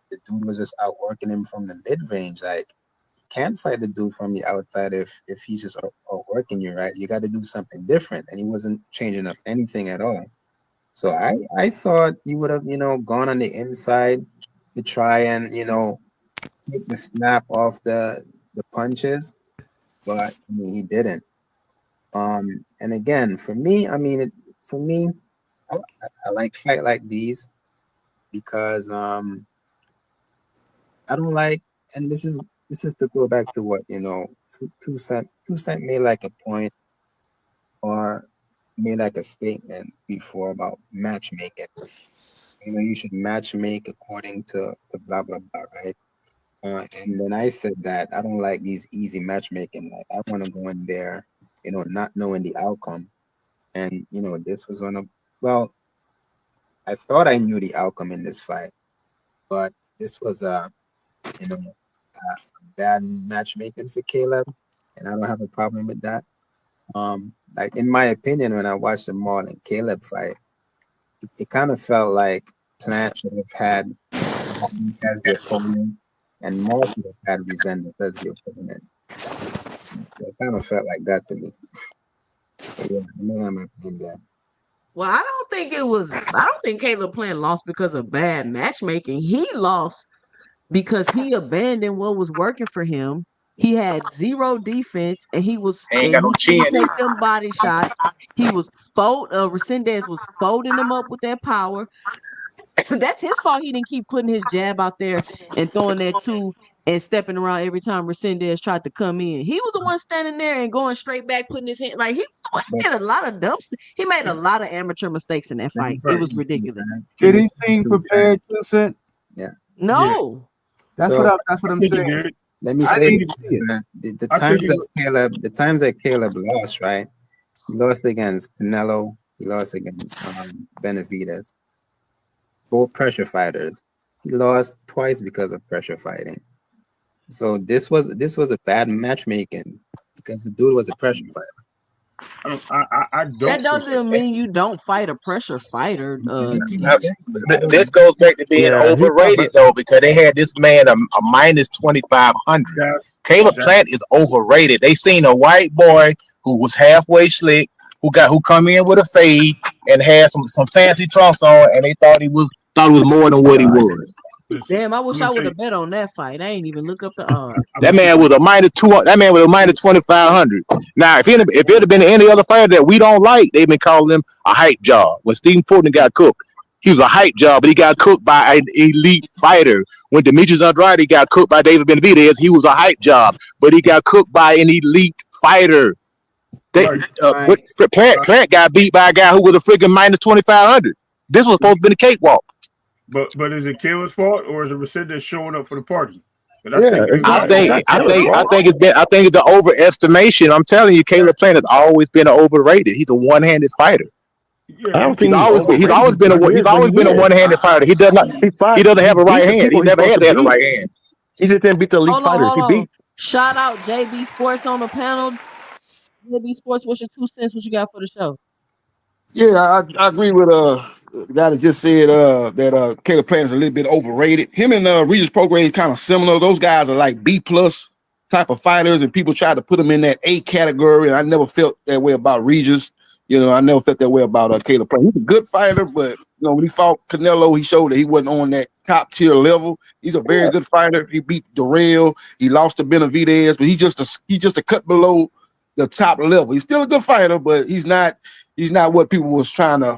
the dude was just outworking him from the mid-range. Like, you can't fight the dude from the outside if he's just outworking you, right? You got to do something different, and he wasn't changing up anything at all. So I thought he would have, gone on the inside to try and, take the snap off the punches, but he didn't. And again, for me, I like fight like these because I don't like, and this is to go back to what two cent made like a point or made like a statement before about matchmaking. You should matchmake according to blah blah blah, right? And then I said that I don't like these easy matchmaking. Like, I want to go in there, not knowing the outcome. And this was well, I thought I knew the outcome in this fight, but this was a bad matchmaking for Caleb, and I don't have a problem with that. Like, in my opinion, when I watched the Maul and Caleb fight, it kind of felt like Plant should have had as the opponent, and Maul should have had Resendez as the opponent. kind of felt like that to me. But yeah, I know I'm not playing there. Well, I don't think Caleb Plant lost because of bad matchmaking. He lost because he abandoned what was working for him. He had zero defense, and he Ain't got no chin couldn't take either. them body shots. He was Resendez was folding him up with that power. That's his fault. He didn't keep putting his jab out there and throwing that two and stepping around every time Resendez tried to come in. He was the one standing there and going straight back, putting his hand like he was the one. He But did a lot of dumps. He made a lot of amateur mistakes in that let me fight. say It was this too, ridiculous. Sam. Did Let me he say this seem too, Sam. prepared, 2 Cent? Yeah. No. That's So what I'm I think he saying. did. let me I say didn't this, see it. man. The I think times he that Caleb lost, right? He lost against Canelo. He lost against Benavidez. Both pressure fighters. He lost twice because of pressure fighting. So this was a bad matchmaking because the dude was a pressure fighter. I That don't doesn't mean you don't fight a pressure fighter, Teach. But I don't. This goes back to being Yeah, he overrated though, because they had this man a minus 2,500. Caleb that Plant is overrated. They seen a white boy who was halfway slick, who come in with a fade and had some fancy trunks on, and they thought he was more than what he was. listen. Damn, I I'm wish gonna I tell would you. have bet on that fight. I ain't even look up the odds. I'm That gonna man was a minus 2. That man was a minus 2,500. Now, if it had been any other fighter that we don't like, they've been calling him a hype job. When Stephen Fulton got cooked, he was a hype job, but he got cooked by an elite fighter. When Demetrius Andrade got cooked by David Benavidez, he was a hype job, but he got cooked by an elite fighter. right. Right. Plant got beat by a guy who was a freaking minus 2,500. This was supposed to be a cakewalk. But is it Caleb's fault or is it Resendez showing up for the party? But I Yeah, think it's I not think Caleb's fault. it's the overestimation. I'm telling you, Caleb Plant has always been overrated. He's a one-handed fighter. yeah, I don't think He's always been a one-handed fighter. He doesn't have a right hand. He never had to have a right hand. He just didn't beat the elite fighters. He Hold on. beat. Shout out JB Sports on the panel. JB Sports, what's your 2 cents? What you got for the show? Yeah, I agree with the guy that just said that Caleb Plant is a little bit overrated. Him and Regis Prograis is kind of similar. Those guys are like B plus type of fighters, and people try to put them in that A category. And I never felt that way about Regis. You know, I never felt that way about Caleb Plant. He's a good fighter, but you know, when he fought Canelo, he showed that he wasn't on that top tier level. He's a very good fighter. He beat Darrell. He lost to Benavidez, but he's just a cut below the top level. He's still a good fighter, but he's not what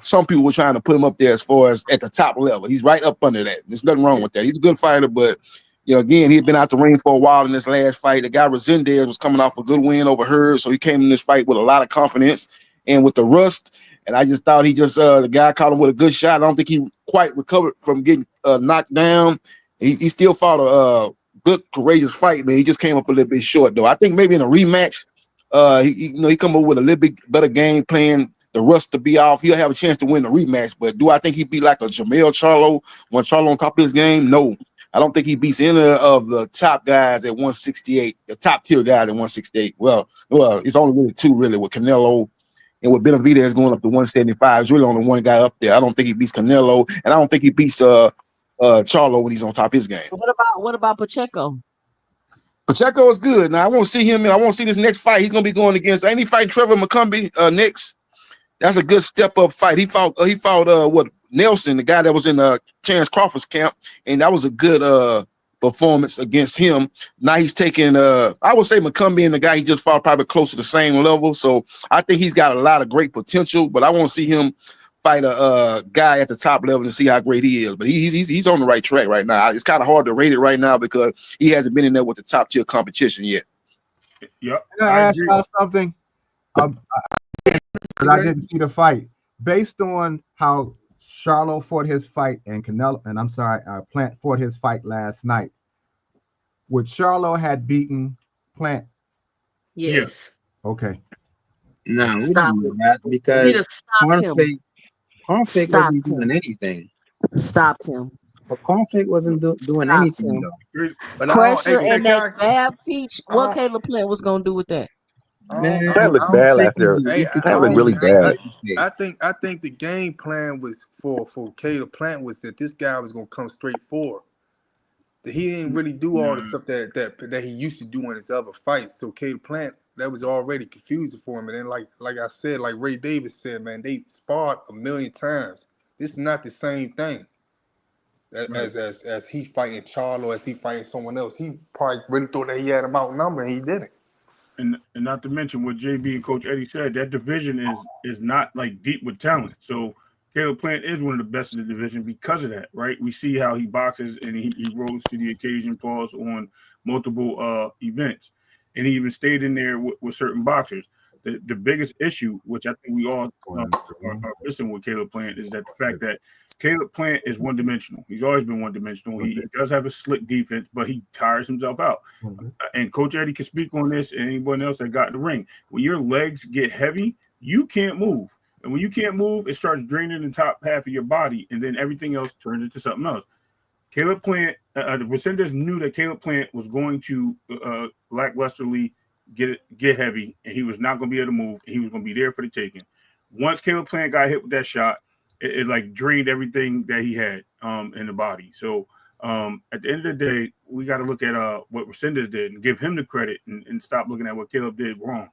some people were trying to put him up there as far as at the top level. He's right up under that. There's nothing wrong with that. He's a good fighter, but you know, again, he'd been out the ring for a while in this last fight. The guy Resendez was coming off a good win over her, so he came in this fight with a lot of confidence and with the rust. And I just thought the guy caught him with a good shot. I don't think he quite recovered from getting knocked down. He still fought a good, courageous fight, man. He just came up a little bit short, though. I think maybe in a rematch, he come up with a little bit better game plan. The rust to be off, he'll have a chance to win the rematch. But do I think he'd be like a Jermell Charlo when Charlo on top of his game? No, I don't think he beats any of the top guys at 168, the top tier guys at 168. Well, it's only really two, really, with Canelo and with Benavidez going up to 175. It's really only one guy up there. I don't think he beats Canelo, and I don't think he beats Charlo when he's on top of his game. What about Pacheco? Pacheco is good. Now I want to see him. I want to see this next fight. He's gonna be going against. Ain't he fighting Trevor McCumbee next? That's a good step up fight. He fought Nelson, the guy that was in Chance Crawford's camp, and that was a good performance against him. Now he's taking I would say McCumbee and the guy he just fought probably close to the same level. So I think he's got a lot of great potential, but I want to see him fight a guy at the top level and see how great he is. But he's on the right track right now. It's kind of hard to rate it right now because he hasn't been in there with the top tier competition yet. Yep. Can I ask y'all something? Because I didn't see the fight. Based on how Charlo fought his fight and Plant fought his fight last night, would Charlo had beaten Plant? Yes. Okay. No, we Stop don't know him. that You because just stopped him. Conflict Stopped wasn't doing him. anything. Stopped him. But Conflict wasn't doing Stopped anything him. though. But I don't, Pressure hey, and can that I, bad peach. I What don't, Caleb Plant was gonna do with that? Man, That looked bad Conflict last is year. the hey, weakest I That looked don't, really opponent. bad. I think the game plan was for Caleb Plant was that this guy was gonna come straight forward. He didn't really do all the stuff that he used to do in his other fights. So Caleb Plant, that was already confusing for him. And then like I said, like Ray Davis said, man, they sparred 1,000,000 times. This is not the same thing as he fighting Charlo, as he fighting someone else. He probably really thought that he had him outnumbered, and he didn't. And not to mention what JB and Coach Eddie said, that division is not like deep with talent. So Caleb Plant is one of the best in the division because of that, right? We see how he boxes and he rose to the occasion, pause on multiple events. And he even stayed in there with certain boxers. The biggest issue, which I think we all are missing with Caleb Plant, is that the fact that Caleb Plant is one-dimensional. He's always been one-dimensional. He does have a slick defense, but he tires himself out. And Coach Eddie can speak on this and anyone else that got in the ring. When your legs get heavy, you can't move. And when you can't move, it starts draining the top half of your body, and then everything else turns into something else. Caleb Plant, Resendez knew that Caleb Plant was going to lacklusterly get heavy, and he was not going to be able to move. And he was going to be there for the taking. Once Caleb Plant got hit with that shot, it like drained everything that he had in the body. So at the end of the day, we got to look at what Resendez did and give him the credit and stop looking at what Caleb did wrong.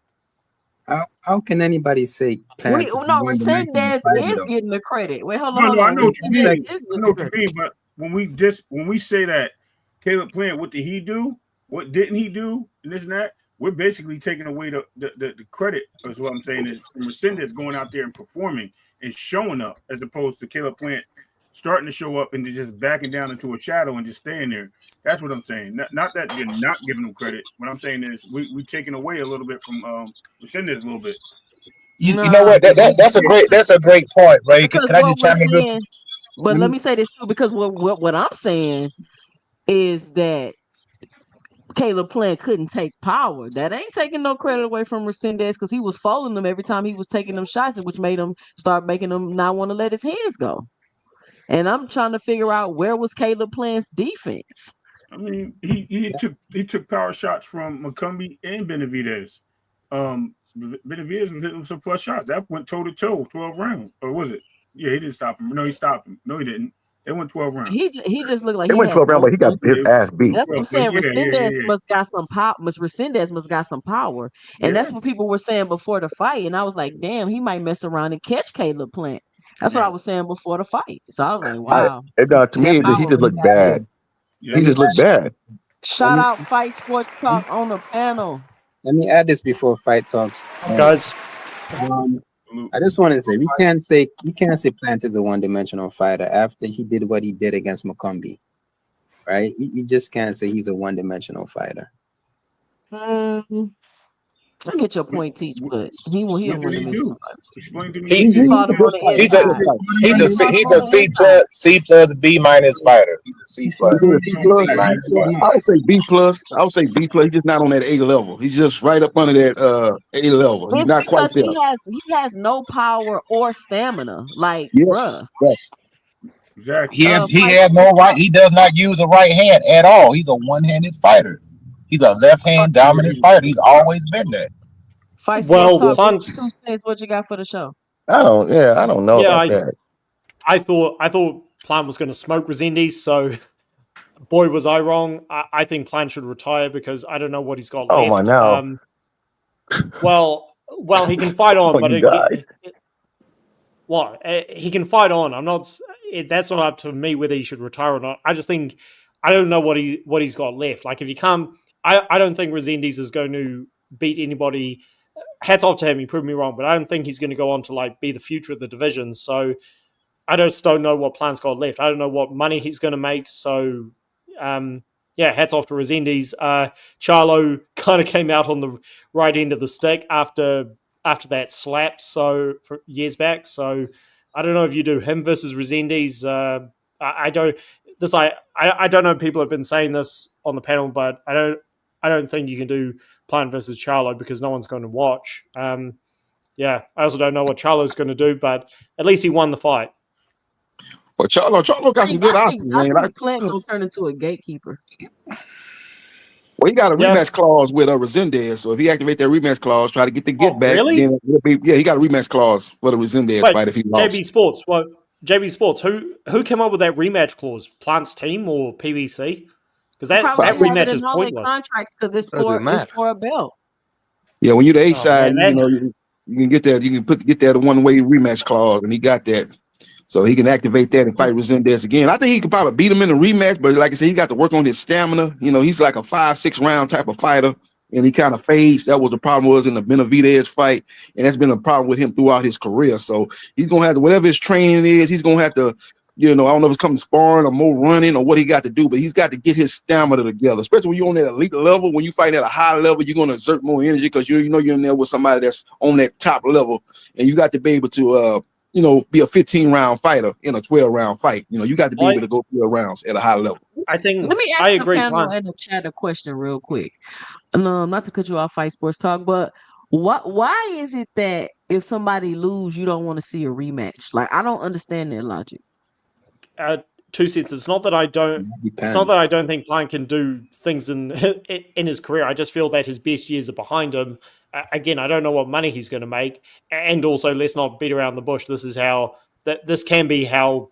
How can anybody say Plant is Resendez is getting the credit. Wait, hold on. I know what you mean. But when we say that Caleb Plant, what did he do? What didn't he do? And this and that, we're basically taking away the credit. Is what I'm saying is Resendez going out there and performing and showing up, as opposed to Caleb Plant starting to show up and just backing down into a shadow and just staying there. That's what I'm saying. Not that you're not giving them credit. What I'm saying is we're taking away a little bit from Resendez a little bit. You know what? That's a great point, Ray. Can I just chime in? But let me say this too, because what I'm saying is that Caleb Plant couldn't take power. That ain't taking no credit away from Resendez, because he was folding them every time he was taking them shots, which made him start making them not want to let his hands go. And I'm trying to figure out, where was Caleb Plant's defense? I mean, he took power shots from McCumbee and Benavidez. Benavidez was hitting some plus shots. That went toe to toe, 12 rounds. Or was it? Yeah, he didn't stop him. No, he stopped him. No, he didn't. They went 12 rounds. He just looked like They went 12 rounds, but he got his ass beat. That's what I'm saying. Resendez must got some power. Resendez must got some power, and that's what people were saying before the fight. And I was like, damn, he might mess around and catch Caleb Plant. That's what I was saying before the fight. So I was like, wow. To me, he just looked bad. He just looked bad. Shout out Fight Sports Talk on the panel. Let me add this before Fight Talks, guys. I just want to say we can't say Plant is a one-dimensional fighter after he did what he did against McCumbee, right? You just can't say he's a one-dimensional fighter. I get your point, Teach, but he a one-dimensional fighter. Explain to me. He's a C plus B minus fighter. He's a C plus. I would say B plus. He's just not on that A level. He's just right up under that A level. He's not quite there. He has no power or stamina. Like, bruh. Right. Exactly. He has no right. He does not use the right hand at all. He's a one-handed fighter. He's a left-hand dominant fighter. He's always been that. Fight Sports Talk, 2 cents. What you got for the show? I don't know about that. I thought Plant was going to smoke Resendez, so boy was I wrong. I think Plant should retire because I don't know what he's got left. Oh my now. Well, he can fight on, but he can fight on. I'm not. That's not up to me whether he should retire or not. I just think I don't know what he's got left. Like if you come, I don't think Resendez is going to beat anybody. Hats off to him, he proved me wrong, but I don't think he's going to go on to like be the future of the division. So I just don't know what Plant's got left. I don't know what money he's going to make. So hats off to Resendez. Charlo kind of came out on the right end of the stick after that slap. So for years back. So I don't know if you do him versus Resendez. I don't know. People have been saying this on the panel, but I don't think you can do Plant versus Charlo because no one's going to watch. I also don't know what Charlo's going to do, but at least he won the fight. But Charlo got some good options, man. I think Plant will turn into a gatekeeper. Well, he got a rematch clause with Resendez, so if he activate that rematch clause, try to get the get back. Really? He got a rematch clause for the Resendez fight if he lost. JB Sports, who came up with that rematch clause? Plant's team or PBC? because They that probably have it rematch in is all their pointless. contracts because it's Doesn't matter. for a belt. Yeah, when you're the A Oh, side, man, you know, you can get that. You can get that one-way rematch clause, and he got that, so he can activate that and fight Resendez again. I think he could probably beat him in a rematch, but like I said, he got to work on his stamina. You know, he's like a 5-6 round type of fighter, and he kind of fades. That was the problem was in the Benavidez fight, and that's been a problem with him throughout his career. So he's gonna have to, whatever his training is, he's gonna have to. You know, I don't know if it's coming sparring or more running or what he got to do, but he's got to get his stamina together. Especially when you're on that elite level, when you fight at a high level, you're going to exert more energy because you know you're in there with somebody that's on that top level, and you got to be able to, you know, be a 15-round fighter in a 12-round fight. You know, you got to be able to go 12 rounds at a high level. I think Let me ask I the agree. panel Plant. and the chat a question real quick. No, not to cut you off, Fight Sports Talk, but why is it that if somebody lose, you don't want to see a rematch? Like, I don't understand that logic. 2 cents. It's not that I don't. It's not Depends. that I don't think Plant can do things in his career. I just feel that his best years are behind him. Again, I don't know what money he's going to make, and also let's not beat around the bush. This is how this can be how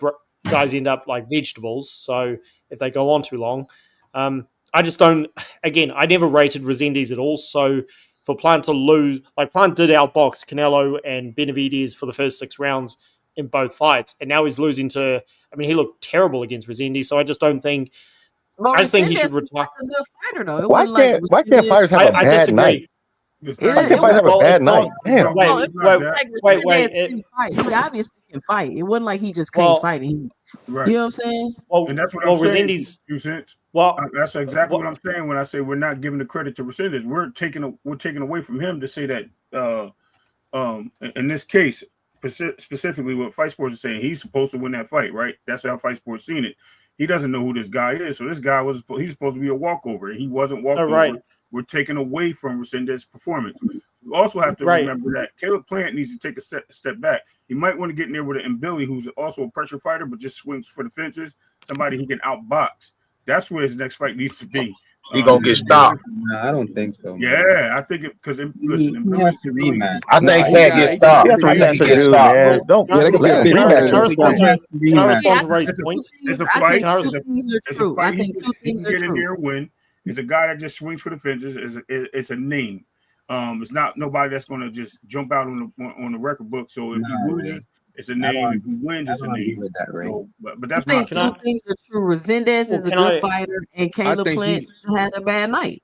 guys end up like vegetables. So if they go on too long, I just don't. Again, I never rated Resendez at all. So for Plant to lose, like Plant did outbox Canelo and Benavidez for the first 6 rounds in both fights, and now he's losing to. I mean, he looked terrible against Resendez, so I just don't think. But I just think he Resendez should was retire. like a good fighter, though. It Why wasn't like can't fighters have a I bad night? disagree. It's it, not Why it can't fighters was. have a Well, bad it's not. night? Damn. No, Wait, it wait, was like wait, Resendez wait. couldn't fight. He obviously can fight. It wasn't like he just can't Well, fight. You right. know what I'm saying? And that's what I'm well, saying. Resendez. 2 cents. Well, That's exactly what what, I'm saying when I say we're not giving the credit to Resendez. We're taking away from him to say that in this case specifically what Fight Sports is saying, he's supposed to win that fight, right? That's how Fight Sports seen it. He doesn't know who this guy is, so this guy he's supposed to be a walkover. He wasn't walked over. right, We're taking away from Resendez's performance. We also have to right. remember that Caleb Plant needs to take a step back. He might want to get in there with an Billy, who's also a pressure fighter, but just swings for the fences. Somebody he can outbox. That's where his next fight needs to be. He gonna get stopped. No, I don't think so, man. Yeah, I think it because listen, He has to rematch. I think Nah, he get He stopped. has a I think rematch he to gets do, stopped. man. Don't. Yeah, they can let him Can I rematch him. respond He has to Can I rematch. respond to I Ray's It's a, point? it's a I fight. think Can I two respond? things are It's a true. fight. I think two He things can are get in true. there and win. It's a guy that just swings for the fences. It's a name. It's not nobody that's going to just jump out on the record book. So if he Nah, Ray. loses, it's a I name. If don't. he wins, I it's a don't agree name. with that, Ray. So, but I that's my think Can two I? opinion. things are true. Resendez Well, is a can good I? fighter, and I Caleb think Plant had a bad night.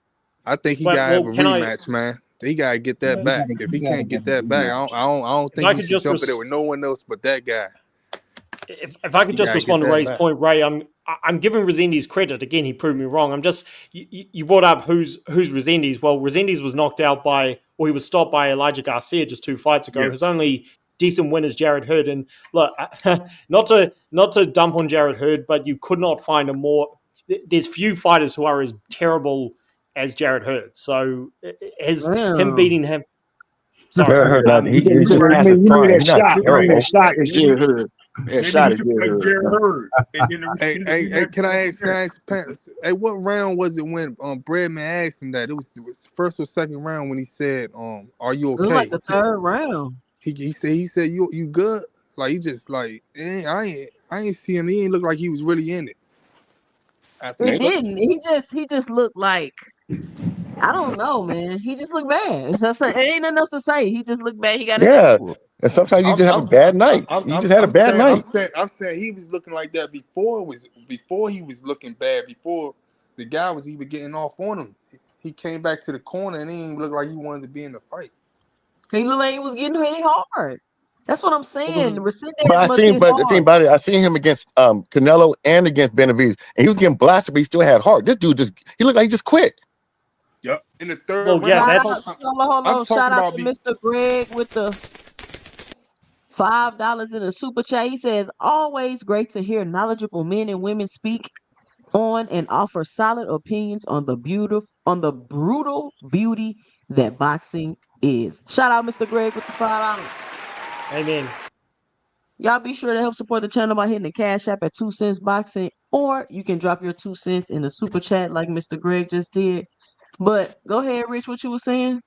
he Well, gotta have well, a can I? rematch, man. He gotta get Yeah, that back. If he he gotta can't get get his that back, rematch. I don't If think I he could should just jump in there with no one else but that guy. if I could He just gotta get respond to that Ray's back. point, Ray, I'm giving Resendez credit. Again, he proved me wrong. I'm just you brought up who's Resendez. Well, Resendez was knocked out by, or he was stopped by Elijah Garcia just 2 fights ago. Yeah. His only decent win is Jared Hurd. And look, not to dump on Jared Hurd, but you could not find a more. There's few fighters who are as terrible as Jared Hurd. So him Damn. beating him. Sorry. Jared Hurd, You he's said just Right. past his you mean prime. that He's not shot? You mean Right. that terrible. shot is Maybe Jared Hurd? That maybe shot he is should Jared fight Hurd. Jared Hurd and then the Hey, Resendez hey, hey, rematch. can I ask Pants? Hey, what round was it when Breadman asked him that? It was first or second round when he said, are you It was like okay? the third round. He said you good? Like he just like I ain't see him. He ain't look like he was really in it after He the Man, fight. didn't. He just looked like, I don't know, man. He just looked bad. So ain't nothing else to say. He just looked bad. He got his ass Yeah, whooped. and sometimes you I'm just have I'm a bad night. I'm You I'm, just had a I'm bad saying night. I'm saying he was looking like that before he was looking bad, before the guy was even getting off on him. He came back to the corner and he didn't look like he wanted to be in the fight. He looked like he was getting hit hard. That's what I'm What saying. was But Resendez must hit the thing hard. about it, I seen him against Canelo and against Benavidez, and he was getting blasted, but he still had heart. This dude he looked like he just quit. Yep. in the third Well, yeah, round? Shout that's out, hold I'm on. Shout talking out about to Mr. Greg with the $5 in the super chat. He says, always great to hear knowledgeable men and women speak on and offer solid opinions on the brutal beauty that boxing is. Shout out Mr. Greg with the $5. amen. Y'all be sure to help support the channel by hitting the Cash App at 2 cents boxing, or you can drop your 2 cents in the super chat like Mr. Greg just did. But go ahead, Rich, what you were saying?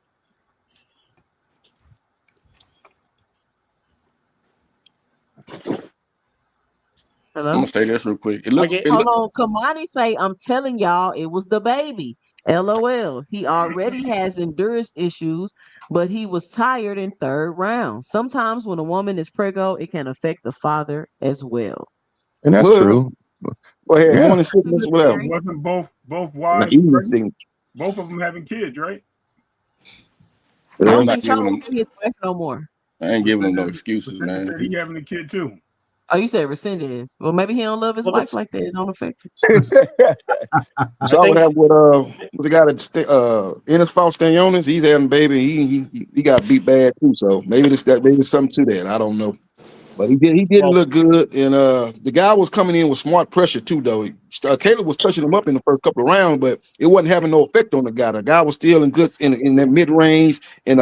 I'm Hello? gonna say this real quick. It look, Okay, it Hold look. on. Kamani say, I'm telling y'all, it was the baby. LOL. He already has endurance issues, but he was tired in third round. Sometimes when a woman is preggo, it can affect the father as well. And that's Well, true. go ahead. Yeah. Morning That's a sickness, good whatever. theory. Wasn't both Not wives eating pregnant? sickness. Both of them having kids, right? I Yeah. don't I'm not think giving Charlo them. with his wife no more. I ain't giving them no Resendez excuses, Resendez man. said he having a kid too. Oh, you said Resendez. Well, maybe he don't love his well, wife that's like that. It don't affect him. You I saw what think. happened with the guy that Ennis Faustinonis. He's having a baby. He got beat bad too. So maybe there's something to that. I don't know. But he didn't Well, look good, and the guy was coming in with smart pressure too. Though Caleb was touching him up in the first couple of rounds, but it wasn't having no effect on the guy. The guy was still in good in that mid range, and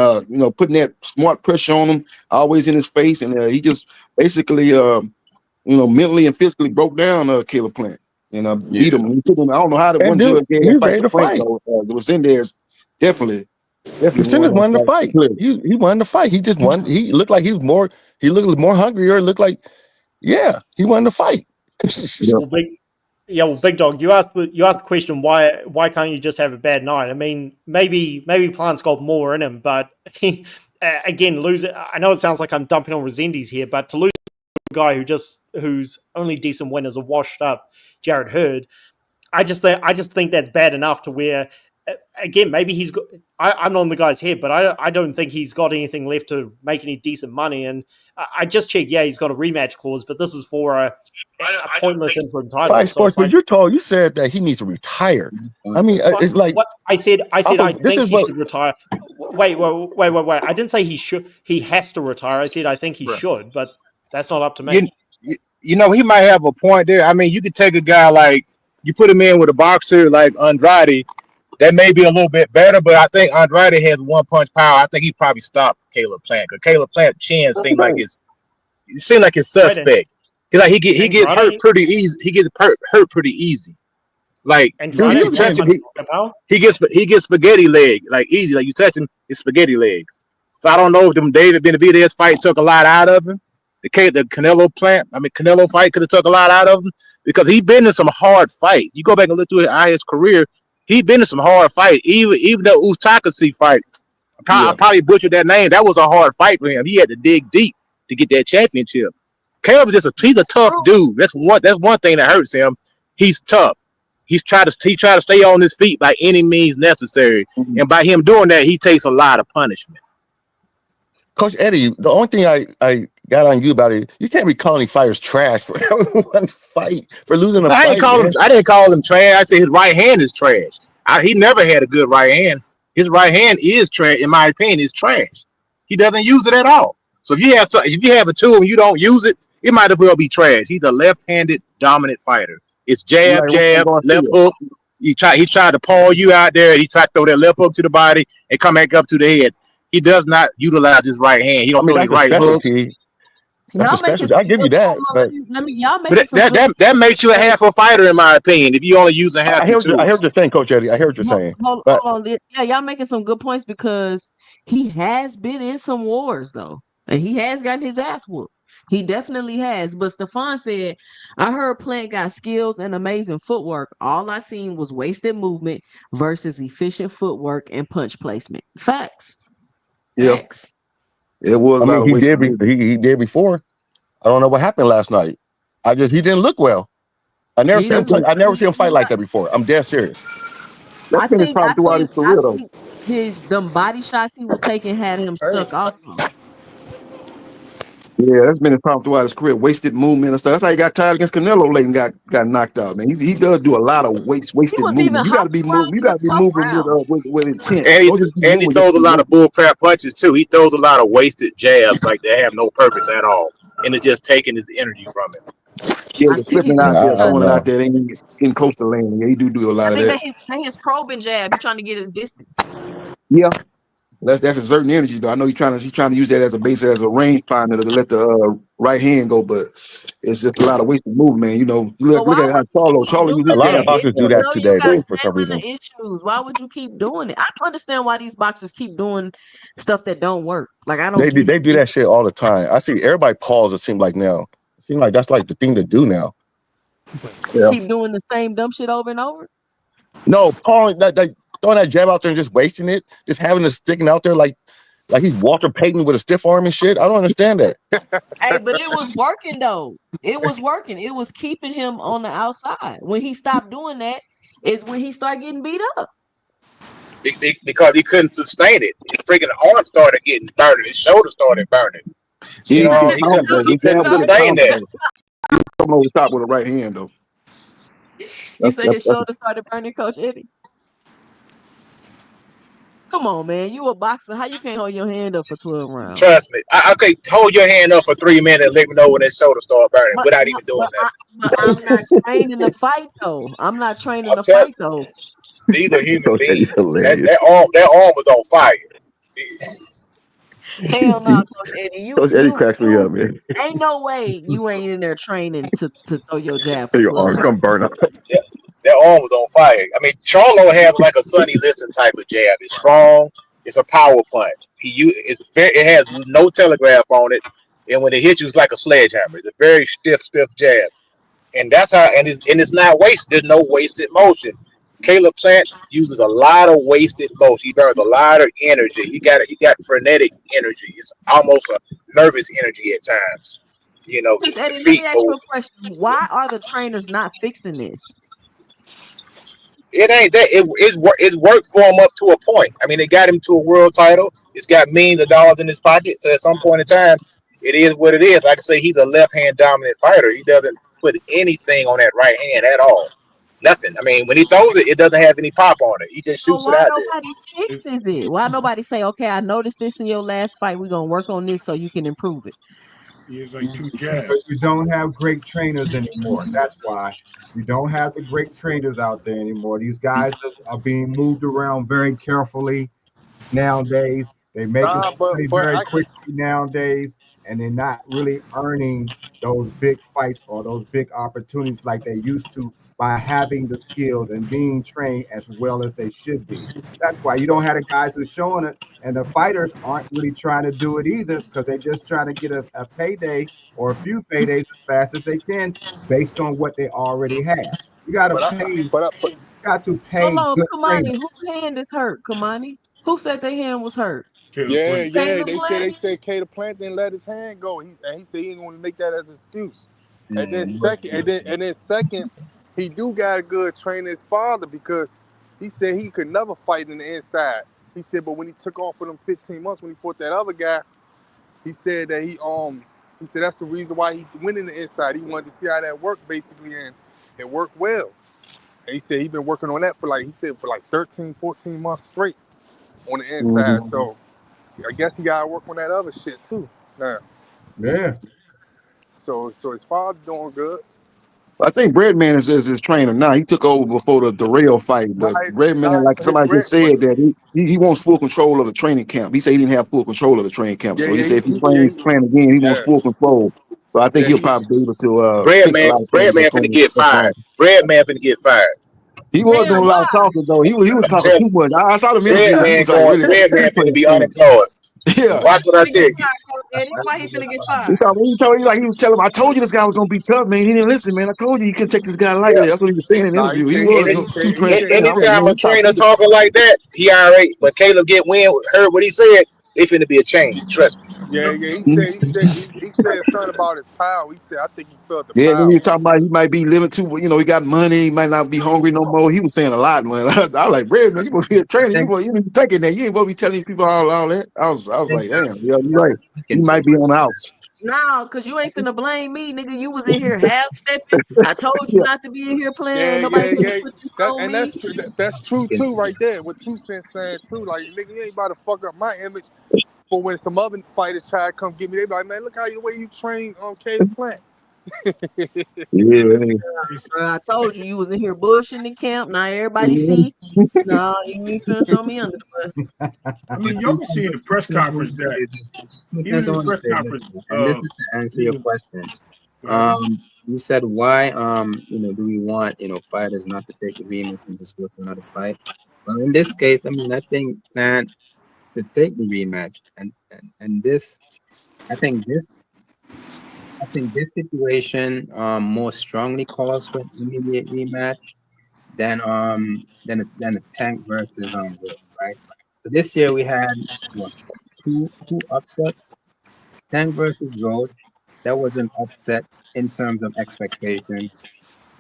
putting that smart pressure on him, always in his face, and he just basically mentally and physically broke down Caleb Plant and beat Yeah. him. He took him. I don't know how the And one dude, judge gave he that was fight ready to to Frank fight. though. It was in there, definitely Resendez won that wanted to fight fight. clearly. He wanted to fight. He just won. He looked like he was more. He looked more hungrier. It looked like, yeah, he wanted to fight. Yeah. well, big dog. You asked the question why can't you just have a bad night? I mean, maybe Plant's got more in him, but he, again, lose it. I know it sounds like I'm dumping on Resendez here, but to lose a guy whose only decent win is a washed up Jared Hurd, I just think that's bad enough to where, again, maybe he's got. I'm not on the guy's head, but I don't think he's got anything left to make any decent money. And I just checked. Yeah, he's got a rematch clause, but this is for a pointless interim title. Fight So sports, it's but like, you said that he needs to retire. I mean, it's like what I said. I this think is he what should retire. Wait. I didn't say he should. He has to retire. I said I think he should, but that's not up to me. He might have a point there. I mean, you could take a guy like you put him in with a boxer like Andrade. That may be a little bit better, but I think Andrade has one punch power. I think he probably stopped Caleb Plant because Caleb Plant chin seemed like it's Wait, suspect. He gets hurt Andrade. pretty easy. He gets hurt pretty easy. Like dude, he Andrade was one touch him, getting. punch power. he gets spaghetti leg like easy. Like you touch him, it's spaghetti legs. So I don't know if them David Benavidez fight took a lot out of him. The Canelo fight could have took a lot out of him because he been in some hard fights. You go back and look through his career, he been in some hard fights. Even the Ustakasi fight, I Yeah. probably butchered that name. That was a hard fight for him. He had to dig deep to get that championship. Caleb is he's a tough dude. That's one thing that hurts him. He's tough. He try to stay on his feet by any means necessary. Mhm. And by him doing that, he takes a lot of punishment. Coach Eddie, the only thing I got on you about it, you can't be calling fighters trash for one fight, for losing a I fight, man. didn't call him trash. I said his right hand is trash. He never had a good right hand. His right hand is trash, in my opinion, is trash. He doesn't use it at all. So if you have a tool and you don't use it, it might as well be trash. He's a left-handed dominant fighter. It's jab, left hook. He tried to paw you out there. He tried to throw that left hook to the body and come back up to the head. He does not utilize his right hand. He don't throw That's these a right hooks. specialty. That's Y'all a making specialty. I some give you good. that, but Y'all making But some good. that makes you a half a fighter, in my opinion, if you only use a half I the hear tools. what you're saying, Coach Eddie. I hear what you're saying, but Hold on. Yeah, y'all making some good points because he has been in some wars though, and he has gotten his ass whooped. He definitely has. But Stefan said, I heard Plant got skills and amazing footwork. All I seen was wasted movement versus efficient footwork and punch placement. Facts. Yeah. Facts. It was a I lot mean of wasted movement. he did before. I don't know what happened last night. He didn't look well. I never He seen him doesn't play. look. I never seen him fight like that before. I'm dead serious. That's been his problem throughout his I career, though. think his them body shots he was taking had him stuck also. Yeah, that's been his problem throughout his career. Wasted movement and stuff. That's how he got tired against Canelo late and got knocked out. Man, he does do a lot of He wasted was even movement. You got to be hospitalized moving. You in the got to be 12th moving round. with intent. And Don't just be he moving just throws to a be lot of moving. bullcrap punches too. He throws a lot of wasted jabs, like they have no purpose at all, and it's just taking his energy from him. Yeah, I the think flipping it's out there, I don't because throwing it out know. there, they ain't getting close to landing. Yeah, he do a I lot of think that. that his probing jab. He trying to get his distance. Yeah, that's exerting energy though. I know he's trying to use that as a base as a range finder to let the right hand go, but it's just a lot of wasted movement. You know, But look why at how would you keep Charlo used A his doing lot of jab. that? boxers do You that know you today got for some stamina reason. issues. Why would you keep doing it? I don't understand why these boxers keep doing stuff that don't work. Like I don't They get do it. that shit all the time. I see everybody pause. It seems like now. It seems like that's like the thing to do now. Yeah. Keep doing the same dumb shit over and over. No, Paul, that throwing that jab out there and just wasting it, just having it sticking out there like he's Walter Payton with a stiff arm and shit. I don't understand that. Hey, but it was working though. It was working. It was keeping him on the outside. When he stopped doing that, is when he started getting beat up. Because he couldn't sustain it. His freaking arm started getting burning. His shoulder started burning. He You needs to know, get pounded though. he He couldn't jab was sustain pounded that. though. Coming over the top with a right hand though. You say his shoulder started burning, Coach Eddie? Come on, man. You a boxer. How you can't hold your hand up for 12 rounds? Trust me. Okay, hold your hand up for 3 minutes and let me know when that shoulder started burning without even doing that. But I'm not training to fight though. I'm not training to telling- fight though. These are human Coach Eddie's beings. hilarious. That arm was on fire. Hell no, Coach Eddie. Coach Eddie cracks me up, man. Ain't no way you ain't in there training to throw your jab for Your 12 arm rounds. come burn up. Yeah, that arm was on fire. I mean, Charlo has like a Sonny Liston type of jab. It's strong. It's a power punch. It has no telegraph on it, and when it hits you, it's like a sledgehammer. It's a very stiff jab, and that's how. And it's not wasted. There's no wasted motion. Caleb Plant uses a lot of wasted motion. He burns a lot of energy. He got frenetic energy. It's almost a nervous energy at times. You know, Coach the Eddie, let feet me ask move. you a question. Why are the trainers not fixing this? It ain't that. It's worked for him up to a point. I mean, it got him to a world title. It's got millions of dollars in his pocket. So at some point in time, it is what it is. Like I say, he's a left-hand dominant fighter. He doesn't put anything on that right hand at all. Nothing. I mean, when he throws it, it doesn't have any pop on it. He just So shoots it why out there. nobody fixes it? Why nobody say, okay, I noticed this in your last fight. We're gonna work on this so you can improve it. It's like two Because jabs. we don't have great trainers anymore. That's why we don't have the great trainers out there anymore. These guys are being moved around very carefully nowadays. They make money very quickly nowadays, and they're not really earning those big fights or those big opportunities like they used to by having the skills and being trained as well as they should be. That's why you don't have the guys who's showing it, and the fighters aren't really trying to do it either because they're just trying to get a payday or a few paydays as fast as they can based on what they already have. You got to pay. You got to pay Hold on, good trainers. Kamani, whose hand is hurt? Kamani, who said their hand was hurt? Yeah. Caleb They Plant? said Caleb Plant didn't let his hand go. He said he didn't want to make that as an excuse. Yeah, And then he was second, he do got a good trainer, his father, because he said he could never fight in the inside. He said, but when he took off for them 15 months when he fought that other guy, he said that he said that's the reason why he went in the inside. He wanted to see how that worked basically, and it worked well. And he said he been working on that for like 13, 14 months straight on the inside. Mhm. So I guess he gotta work on that other shit too now. Yeah. So his father doing good. I think Breadman is his trainer now. He took over before the Darrell fight, but Breadman, like somebody just said, that he wants full control of the training camp. He said he didn't have full control of the training camp, so he said if he trains playing again, he wants full control. So I think he'll probably be able to fix a lot of things. Breadman finna get fired. Breadman finna get fired. He was doing a lot of talking though. He was talking too much. I saw the interview. He was like really. Breadman finna be unemployed. Yeah. Watch what I tell you. Why he finna get He fired? told me he was telling him, I told you this guy was gonna be tough, man. He didn't listen, man. I told you couldn't take this guy lightly. That's what he was saying in the interview. He was too transparent. Anytime a trainer talking like that, he already when Caleb heard what he said, they finna be a change. Trust me. Yeah. He said something about his power. He said I think he felt the Yeah, then power. he was talking about he might be living too, he got money, he might not be hungry no more. He was saying a lot, man. I was like, Red, man, you supposed to be a trainer. You need to take it there. You ain't supposed to be telling people all that. I was like, damn, yeah, you're right. He might be on the house. No, because you ain't finna blame me, nigga. You was in here half stepping. I told you not to be in here playing. Nobody finna put this on me. That's true too, right there. What 2 Cents saying too, like nigga, you ain't about to fuck up my image. For when some other fighters try to come get me, they be like, man, look the way you train on Caleb Plant. Yeah. I told you was in here bushing the camp. Now everybody see. No, you ain't finna throw me under the bus. I mean, y'all can see in the press conference that even in the press conference, and this is to answer your question. You said why do we want fighters not to take the rematch and just go to another fight? Well, in this case, I mean, I think Plant should take the rematch, and this, I think this I think this situation more strongly calls for an immediate rematch than a Tank versus Roach, right? So this year we had what two upsets. Tank versus Roach, that was an upset in terms of expectation,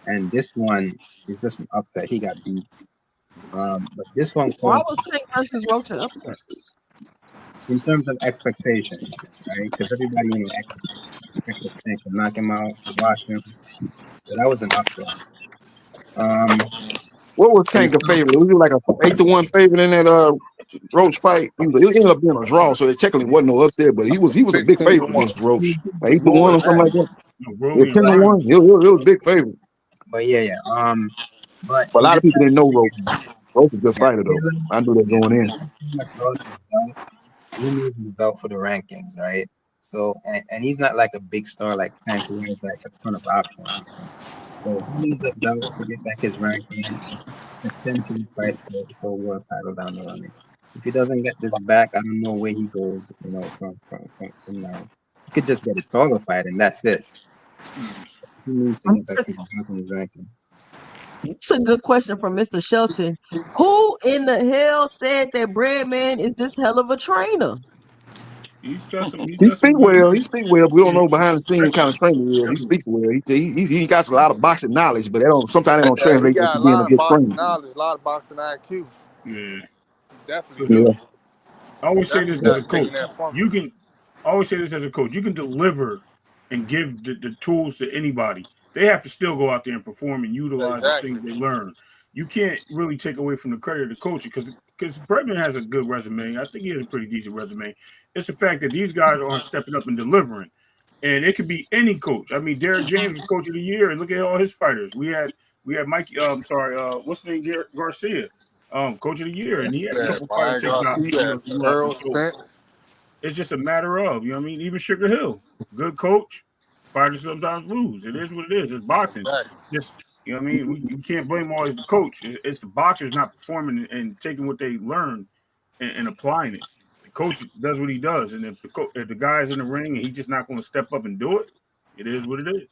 and this one is just an upset. He got beat. But this one Why calls was Tank versus Roach an upset? in terms of expectation, right? Because everybody expected Tank to knock him out, to wash him. So that was an upset. What was And Tank a favorite? Was he like a 8-1 favorite in that Roach fight? It ended up being a draw, so it technically wasn't no upset, but he was a big 15 to favorite 1. against Roach. Like More 8-1 or than something that. like that. No, Yeah, Rolly and 10 to Ryan. 1. It was a big favorite. but yeah. But But a in lot of this people didn't know Roach. situation, Roach was a good yeah, fighter though. I knew that going in. Caleb pretty much lost his belt, and he needs his belt for the rankings, right? So, and he's not like a big star like Tank, who has like a ton of options. So he needs a belt to get back his ranking and potentially fight for a world title down the line. If he doesn't get this back, I don't know where he goes, from now. He could just get a Charlo fight and that's it. He needs to get back his ranking. It's a good question from Mr. Shelton. Who in the hell said that Breadman is this hell of a trainer? He's got some. He's He got speak some good. well. He speak well. We don't Yeah, know behind the scene kind of trainer he is. He speaks well. He got a lot of boxing knowledge, but sometimes they don't Yeah, he translate got to a being lot a of good boxing trainer. knowledge, a lot of boxing IQ. yeah. He definitely Because do. Yeah. I always say this Definitely as a not coach. taking that from him. You can I always say this as a coach. You can deliver and give the tools to anybody. They have to still go out there and perform and utilize the Exactly. things they learn. You can't really take away from the credit of the coach because Bregman has a good resume. I think he has a pretty decent resume. It's the fact that these guys aren't stepping up and delivering. And it could be any coach. I mean, Derek James was coach of the year, and look at all his fighters. We had Mike. What's the name? Garcia, coach of the year, and he had a Yeah, couple fighters Brian take Garcia, Earl losses. So Spence. it's just a matter of, you know what I mean? Even Sugar Hill, good coach, fighters sometimes lose. It is what it is. It's boxing. Exactly. Just, you know what I mean? We can't blame always the coach. It's the boxers not performing and taking what they learned and applying it. The coach does what he does, and if the guy is in the ring and he's just not going to step up and do it, it is what it is.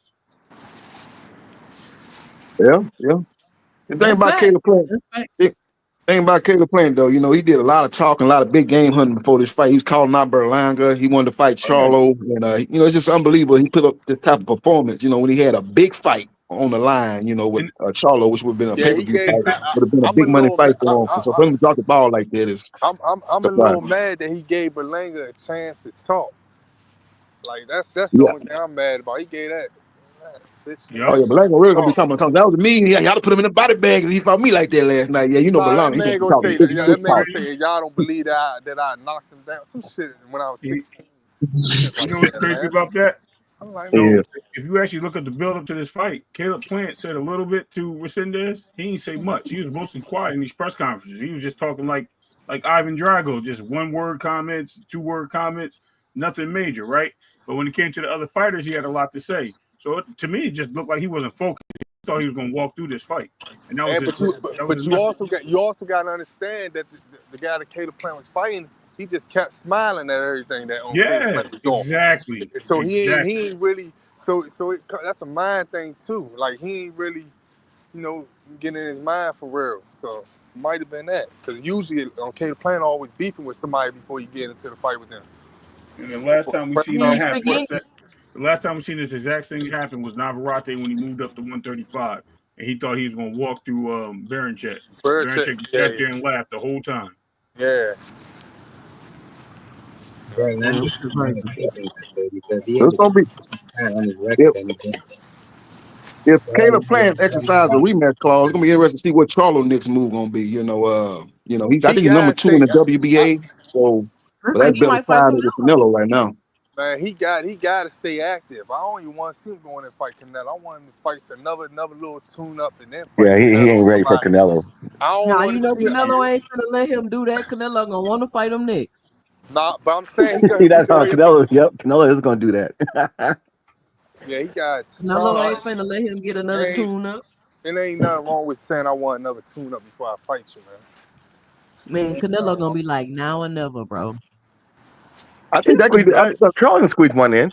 Yeah. The thing That's about fact. Caleb Plant, That's fact. thing about Caleb Plant though, he did a lot of talking, a lot of big game hunting before this fight. He was calling out Berlanga. He wanted to fight Charlo, and it's just unbelievable. He put up this type of performance. When he had a big fight on the line, with And Charlo, which would have been a Yeah, pay per he view gave. fight, would have been a I'm a big money little. fight for him. So for him to drop the ball like that is I'm a little surprising. mad that he gave Berlanga a chance to talk. Like that's the Yeah. only thing I'm mad about. He gave that bitch Oh yep. yeah, chance Berlanga really gonna be to talk. talking. That was me. Yeah, y'all to put him in the body bag. He fought me like that last night. Yeah, Nah, that Berlanga. He gonna man be gonna talking say that. big, Yeah, big that man gonna talk. say y'all don't believe that I knocked him down. Some shit when I was You 16. Some shit like know what's that, crazy man. about that? I'm like, So man. Yeah. if you actually look at the build up to this fight, Caleb Plant said a little bit to Resendez. He didn't say much. He was mostly quiet in these press conferences. He was just talking like Ivan Drago, just one word comments, 2 word comments, nothing major, right? But when it came to the other fighters, he had a lot to say. So to me, it just looked like he wasn't focused. He thought he was going to walk through this fight, and that was And his. That was but his you message. also got to understand that the guy that Caleb Plant was fighting, he just kept smiling at everything that Caleb Yeah, Plant was doing. exactly, So exactly. he ain't really that's a mind thing too. Like he ain't really getting in his mind for real. So might have been that because usually Caleb Plant always beefing with somebody before you get into the fight with them. And the last time we He seen that ain't happen, speak English. the last time we seen this exact thing happen was Navarrete when he moved up to 135, and he thought he was going to walk through Baranchek. Baranchek just sat there and laughed the whole time. Yeah. Berlanga That's should never crazy. think this way because he So had it's a gonna be decent fight on his if record and he didn't. if Charlo Caleb Plant exercise a rematch clause, it's gonna be interesting to see what Charlo next move gonna be. I think he's number 2 in the WBA. So, Looks but like that's he better might fight tied with Canelo. Canelo right now. Man, he got to stay active. I don't even want to see him going and fight Canelo. I want him to fight another little tune up and then fight Yeah, he Canelo ain't or ready for somebody. Canelo. I don't Now want you to know see it. Canelo ain't gonna let him do that. Canelo gonna want to fight him next. Nah, but I'm saying See he that's got ready to fight. Canelo. Yep, Canelo is gonna do that. Yeah, he got Canelo time. ain't finna let him get another Ain't, tune up. it ain't nothing wrong with saying I want another tune up before I fight you, man. Man, Canelo gonna be like now or never, bro. I think that could. Charlo can squeeze one in.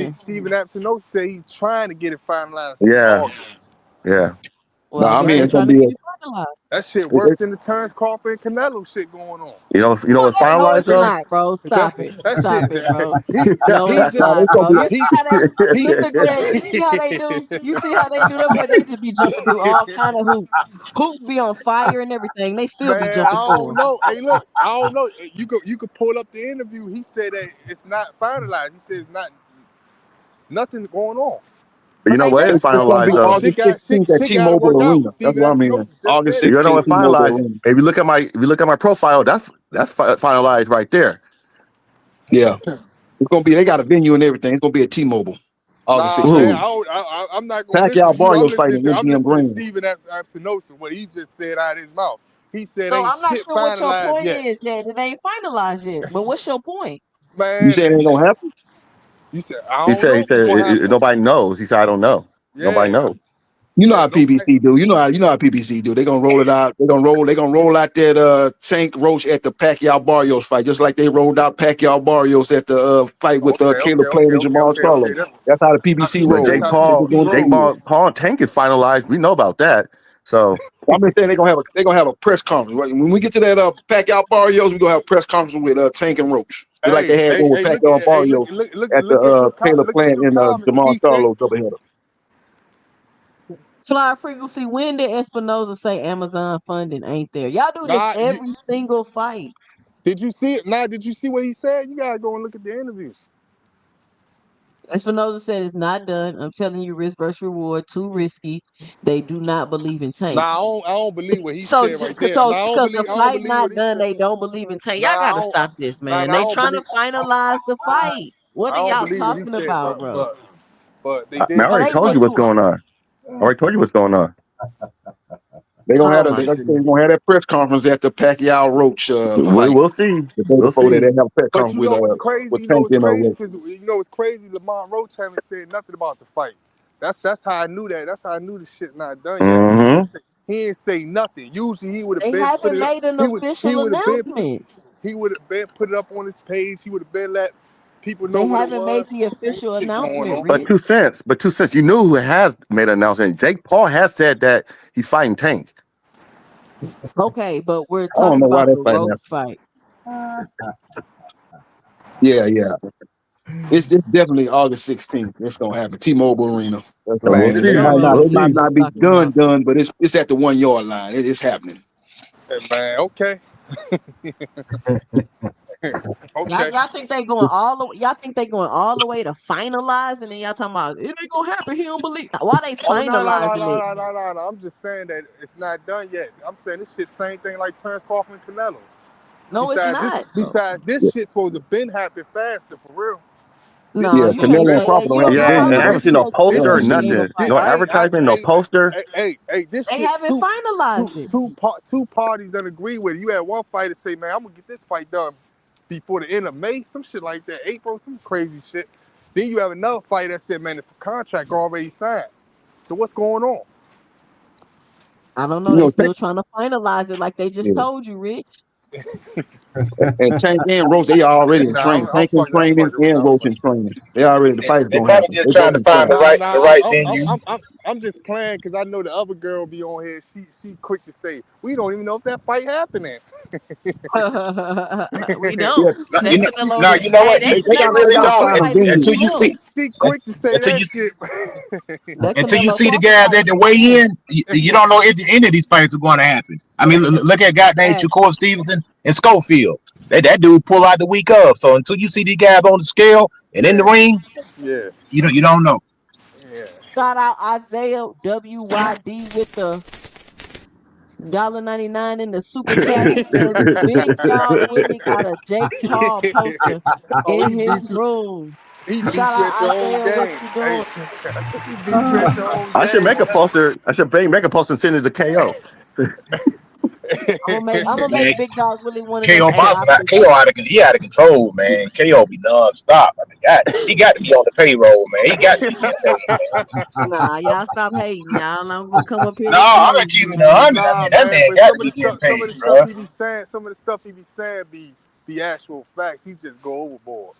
in. Steven Apsinosa said he's trying to get it finalized Yeah. August. Yeah. No, Well, I I guess mean they it's gonna trying to be get it finalized. That shit it, worse than the Terrence Crawford and Canelo shit going on. You know what's No, finalized it's though? not, bro. That Stop it. that Stop shit. it, bro. He No, he it's just no, not, it's gonna bro. be You see he how they, he. Mr. Greg, you see how they do? You see how they do that boy? They just be jumping through all kind of hoops. Hoops be on fire and everything. They still be Man, I jumping through don't them. know. Hey, look, I don't know. You could pull up the interview. He said that it's not finalized. He said it's not nothing going on. But you But know they what just is it's gonna be finalized finalized though? it. August 16th at Shit got to T-Mobile work out. Arena. That's Steven what I mean. Espinosa just August said it. You know 16th, what's T-Mobile finalized? Arena. If you look at my profile, that's finalized right there. Yeah, it's gonna be. They got a venue and everything. It's gonna be at T-Mobile, August Nah, man, 16th. Ooh. I'm not gonna listen Pacquiao to you. Barrios fighting I'm MGM listening to Grand. Steven Espinosa. What he just said out of his mouth. He said So ain't I'm not shit sure what your finalized point yet. is. That it ain't finalized yet. But what's your point? You Man, saying it ain't gonna happen? you said I He don't said know if it's gonna happen. nobody knows. He said I don't know. Yeah, Nobody knows. You know yeah, how nobody. PBC do. You know how PBC do. They're gonna roll it out. They're gonna roll out that Tank Roach at the Pacquiao Barrios fight, just like they rolled out Pacquiao Barrios at the fight with Caleb Plant and Jermall Charlo. That's That's how the PBC yeah, But that's roll. Jake how They're Paul, PBC gonna Jake roll. do it. Paul and Tank is finalized. We know about that. So I'm just saying they're gonna have a press conference. Right? When we get to that Pacquiao Barrios, we're gonna have a press conference with Tank and Roach. Just like they had one with Look Pacquiao at Barrios at the Caleb look at Plant them and comments. Jermall He said, Charlo doubleheader. Fly frequency. When did Espinoza say Amazon funding ain't there? Y'all do this nah, every single fight. did you see it? Nah, did you see what he said? You gotta go and look at the interviews. Espinoza said it's not done. I'm telling you, risk versus reward, too risky. They do not believe in Tank. Nah, I don't believe what he So, said right there. Nah, because the I don't fight believe what not he done, said. they don't believe in Tank. Nah, Y'all got to stop this, man. I They don't trying to believe. finalize the fight. What I are don't y'all believe what he talking said, about, bro? but they man, I did Bro, already say they told went you what's through. going on. I already told you what's going on. They're gonna Oh have my they're goodness. gonna have that press conference at the Pacquiao Roach fight. We'll see. The day We'll before that, see. they have a press But conference you know what's crazy? with Tank and Roach. Because you know what's crazy? Lamont Roach haven't said nothing about the fight. That's how I knew that. That's how I knew the shit not done yet. Mm-hmm. He ain't say nothing. Usually he would have They been put haven't it up. made an He official would have been announcement. put it up on his page. He would have been let people know They what it haven't made was. the Ain't official shit going announcement, on. But Rich. 2 cents. But 2 cents. You knew who has made an announcement. Jake Paul has said that he's fighting Tank. Okay, but we're I don't talking know why about that the fight Roach happened. fight. Yeah. It's definitely August 16th. It's gonna happen. T-Mobile Arena. That's So all. we'll Man, See, see. It y'all might don't not. We'll know It what might see. y'all not be talking about. done, but it's at the 1 yard line. It's happening. man, okay. Y'all, Okay. y'all think they going all the y'all think they going all the way to finalize, and then y'all talking about it ain't gonna happen. He don't believe. Why they Oh no no no finalizing no it? no no no no! I'm just saying that it's not done yet. I'm saying this shit same thing like Terrence Crawford and Canelo. No, it's not. Besides this Yeah, shit supposed to been happen faster for real. This No, yeah. shit you supposed to can't Canelo and been. say that. Crawford You don't have don't to know Yeah, how done and I yet. long haven't it's seen no gonna take poster or them to nothing. get a No fight. advertisement, no poster. This They shit haven't finalized it. two parties done agree with it. You had one fighter say, man, I'm gonna get this fight done before the end of May, some shit like that, April, some crazy shit. Then you have another fighter that said, man, the contract already signed. So what's going on? I don't know. You They know, still trying to finalize it, like they just yeah. told you, Rich. And Tank and Roach, they already in Nah, training. Tank in I'm training fucking with and you. Roach in training. They already the fight's They gonna probably happen. just They trying both to in find training. the right venue. I'm just playing because I know the other girl be on here. She quick to say, we don't even know if that fight happening. We Yeah, don't. No, That Canelo. you know Hey, what? that they You got Canelo really they gotta fight don't look find a like it's until venue. you see real. She quick to say until that you shit. That until you Canelo see the Crawford guys fight. at the weigh in. You don't know if any of these fights are going to happen. I mean, look at goddamn Hey, Shakur Stevenson and Schofield. That dude pull out the week of. So until you see these guys on the scale and in the Yeah, ring, yeah, you don't know. yeah. shout out Isaiah WYD with the $1.99 in the super chat. He says Big Dog Willie got a Jake Paul poster Oh, in his room. he beat Shout you out at your own Isaiah. What game. you Hey, doing? he beat you at your own I should game make a on that. poster. I should make a poster and send it to KO. Man, I'm gonna make Big Dog Willie one of them KO boss, AI KO pictures. out of control, man. KO be nonstop. I mean, he got to be on the payroll, man. He got to be getting paid, man. Nah, y'all stop hating. Y'all not gonna come up here No, with I'm no, gonna keep it man. 100. I Nah, mean, that man, man but got to be getting some of paid, the stuff bro. he be saying, be actual facts. He just go overboard.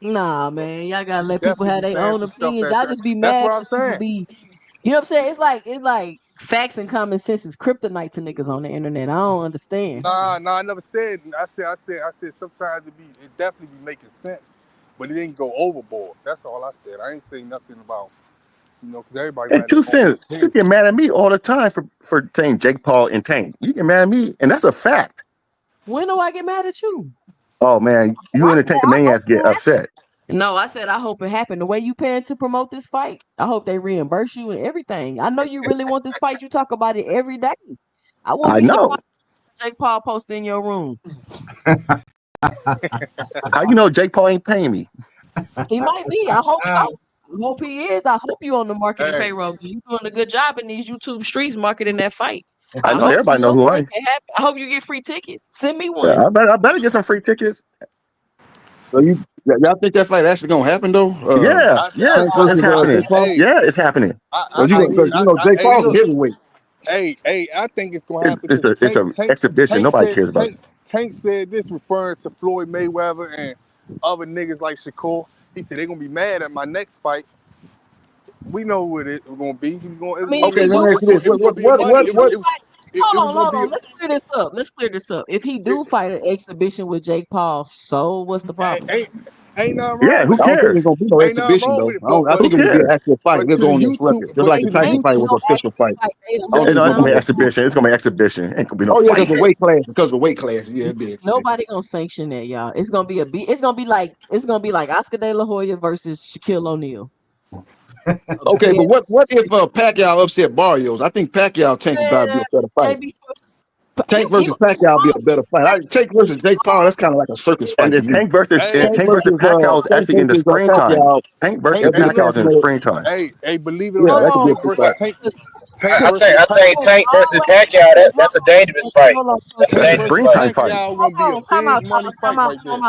Nah, man. Y'all gotta He let people definitely have be their saying own some stuff opinions. Y'all just be that's mad what I'm because people saying. be, you know what I'm saying? It's like Facts and common sense is kryptonite to niggas on the internet. I don't understand. Nah, I never said. I said sometimes it definitely be making sense, but it didn't go overboard. That's all I said. I ain't saying nothing about, because everybody And got their 2 own cents. You opinion. get mad at me all the time for saying Jake Paul and Tank. You get mad at me, and that's a fact. When do I get mad at you? Oh man, you and the Tank Maniacs get upset. No, I said I hope it happened. The way you paying to promote this fight, I hope they reimburse you and everything. I know you really want this fight. You talk about it every day. I won't I be know. surprised if Jake Paul post in your room. How you know Jake Paul ain't paying me? He might be. I hope he is. I hope you on the marketing Hey. payroll because you doing a good job in these YouTube streets marketing that fight. I know hope everybody you know who I make am. it happen. I hope you get free tickets. Send me one. Yeah, I better get some free tickets. So y'all think that fight actually gonna happen though? Yeah, Tank versus it's happening. Jake Paul? Yeah, it's happening. Because Jake Paul's a heavyweight. Hey, I think it's gonna happen. It's a exhibition. Nobody cares about it. Tank said this referring to Floyd Mayweather and other niggas like Shakur. He said they're gonna be mad at my next fight. We know what it's gonna be. Okay, let me ask you this. Hold on. Let's clear this up. If he do fight an exhibition with Jake Paul, so what's the problem? Ain't nothing wrong Yeah, who with I don't think cares? it's gonna be no Ain't nothing exhibition wrong though. with it, I think it would be an actual fight. but We'll to go the on this YouTube- record. Just like the but to the Tyson fight was an official fight. I don't think No, it's gonna be an no exhibition. It's gonna be an exhibition. Ain't gonna be no Oh yeah, fight. because of weight class. Because of weight class. Yeah, it'd be exhibition. Nobody gonna sanction that, y'all. It's gonna be it's gonna be like Oscar De La Hoya versus Shaquille O'Neal. Okay, but what if Pacquiao upset Barrios? I think Pacquiao Tank would probably be a better fight. Tank versus Pacquiao would be a better fight. Tank versus Jake Paul, that's kind of like a circus fight. And to the me. Tank versus Pacquiao is actually in the springtime. Tank versus Pacquiao is in the springtime. Hey, believe it or Yeah, that not, could be a good fight. I think Tank versus Pacquiao. That's a dangerous fight. That's a That's a dangerous fight. springtime fight. Gonna be a big money fight right there.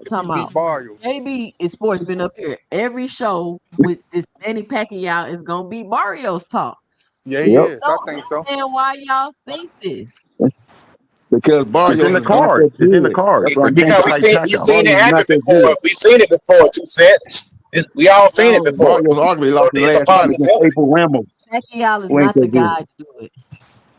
Time out. Barrios. JB is sports been up here. Every show with this Manny Pacquiao is gonna be Barrios talk. Yeah, he is. I think so. And why y'all think this? Because Barrios It's in the is not cards. that It's in the good. cards That's for what I'm Tank saying. to fight We Pacquiao. seen it Barrios is happen not that before. good. We seen it before. 2 cents. We all seen it before. Barrios arguably So lost his it's a last fight against possibility. April Ramos. Pacquiao is Who ain't not the that good. guy to do it.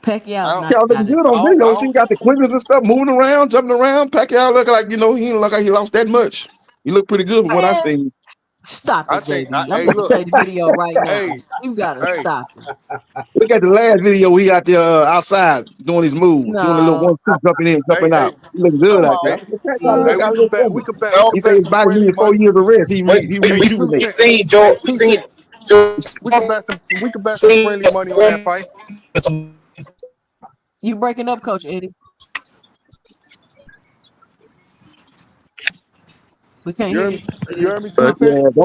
Pacquiao is not Pacquiao the guy looking to good on video. See, he got the quickness and stuff, moving around, jumping around. Pacquiao look like, he didn't look like he lost that much. He looked pretty good from what I seen. Stop it, I think. JB. I'm Hey, gonna look. play the video right now. Hey, You gotta hey. stop it. Look at the last video he out there outside doing his move, doing a little No. 1-2, jumping in, jumping Hey, out. He looking good out there. Hey, Pacquiao hey, got a we little could bet. something. We could bet. So He said his body friendly needed 4 money. years of rest. He we rejuvenated. seen George. We seen We could bet some friendly money on that fight. You breaking up, Coach Eddie. We can't hear you. You heard me, 2 But cents?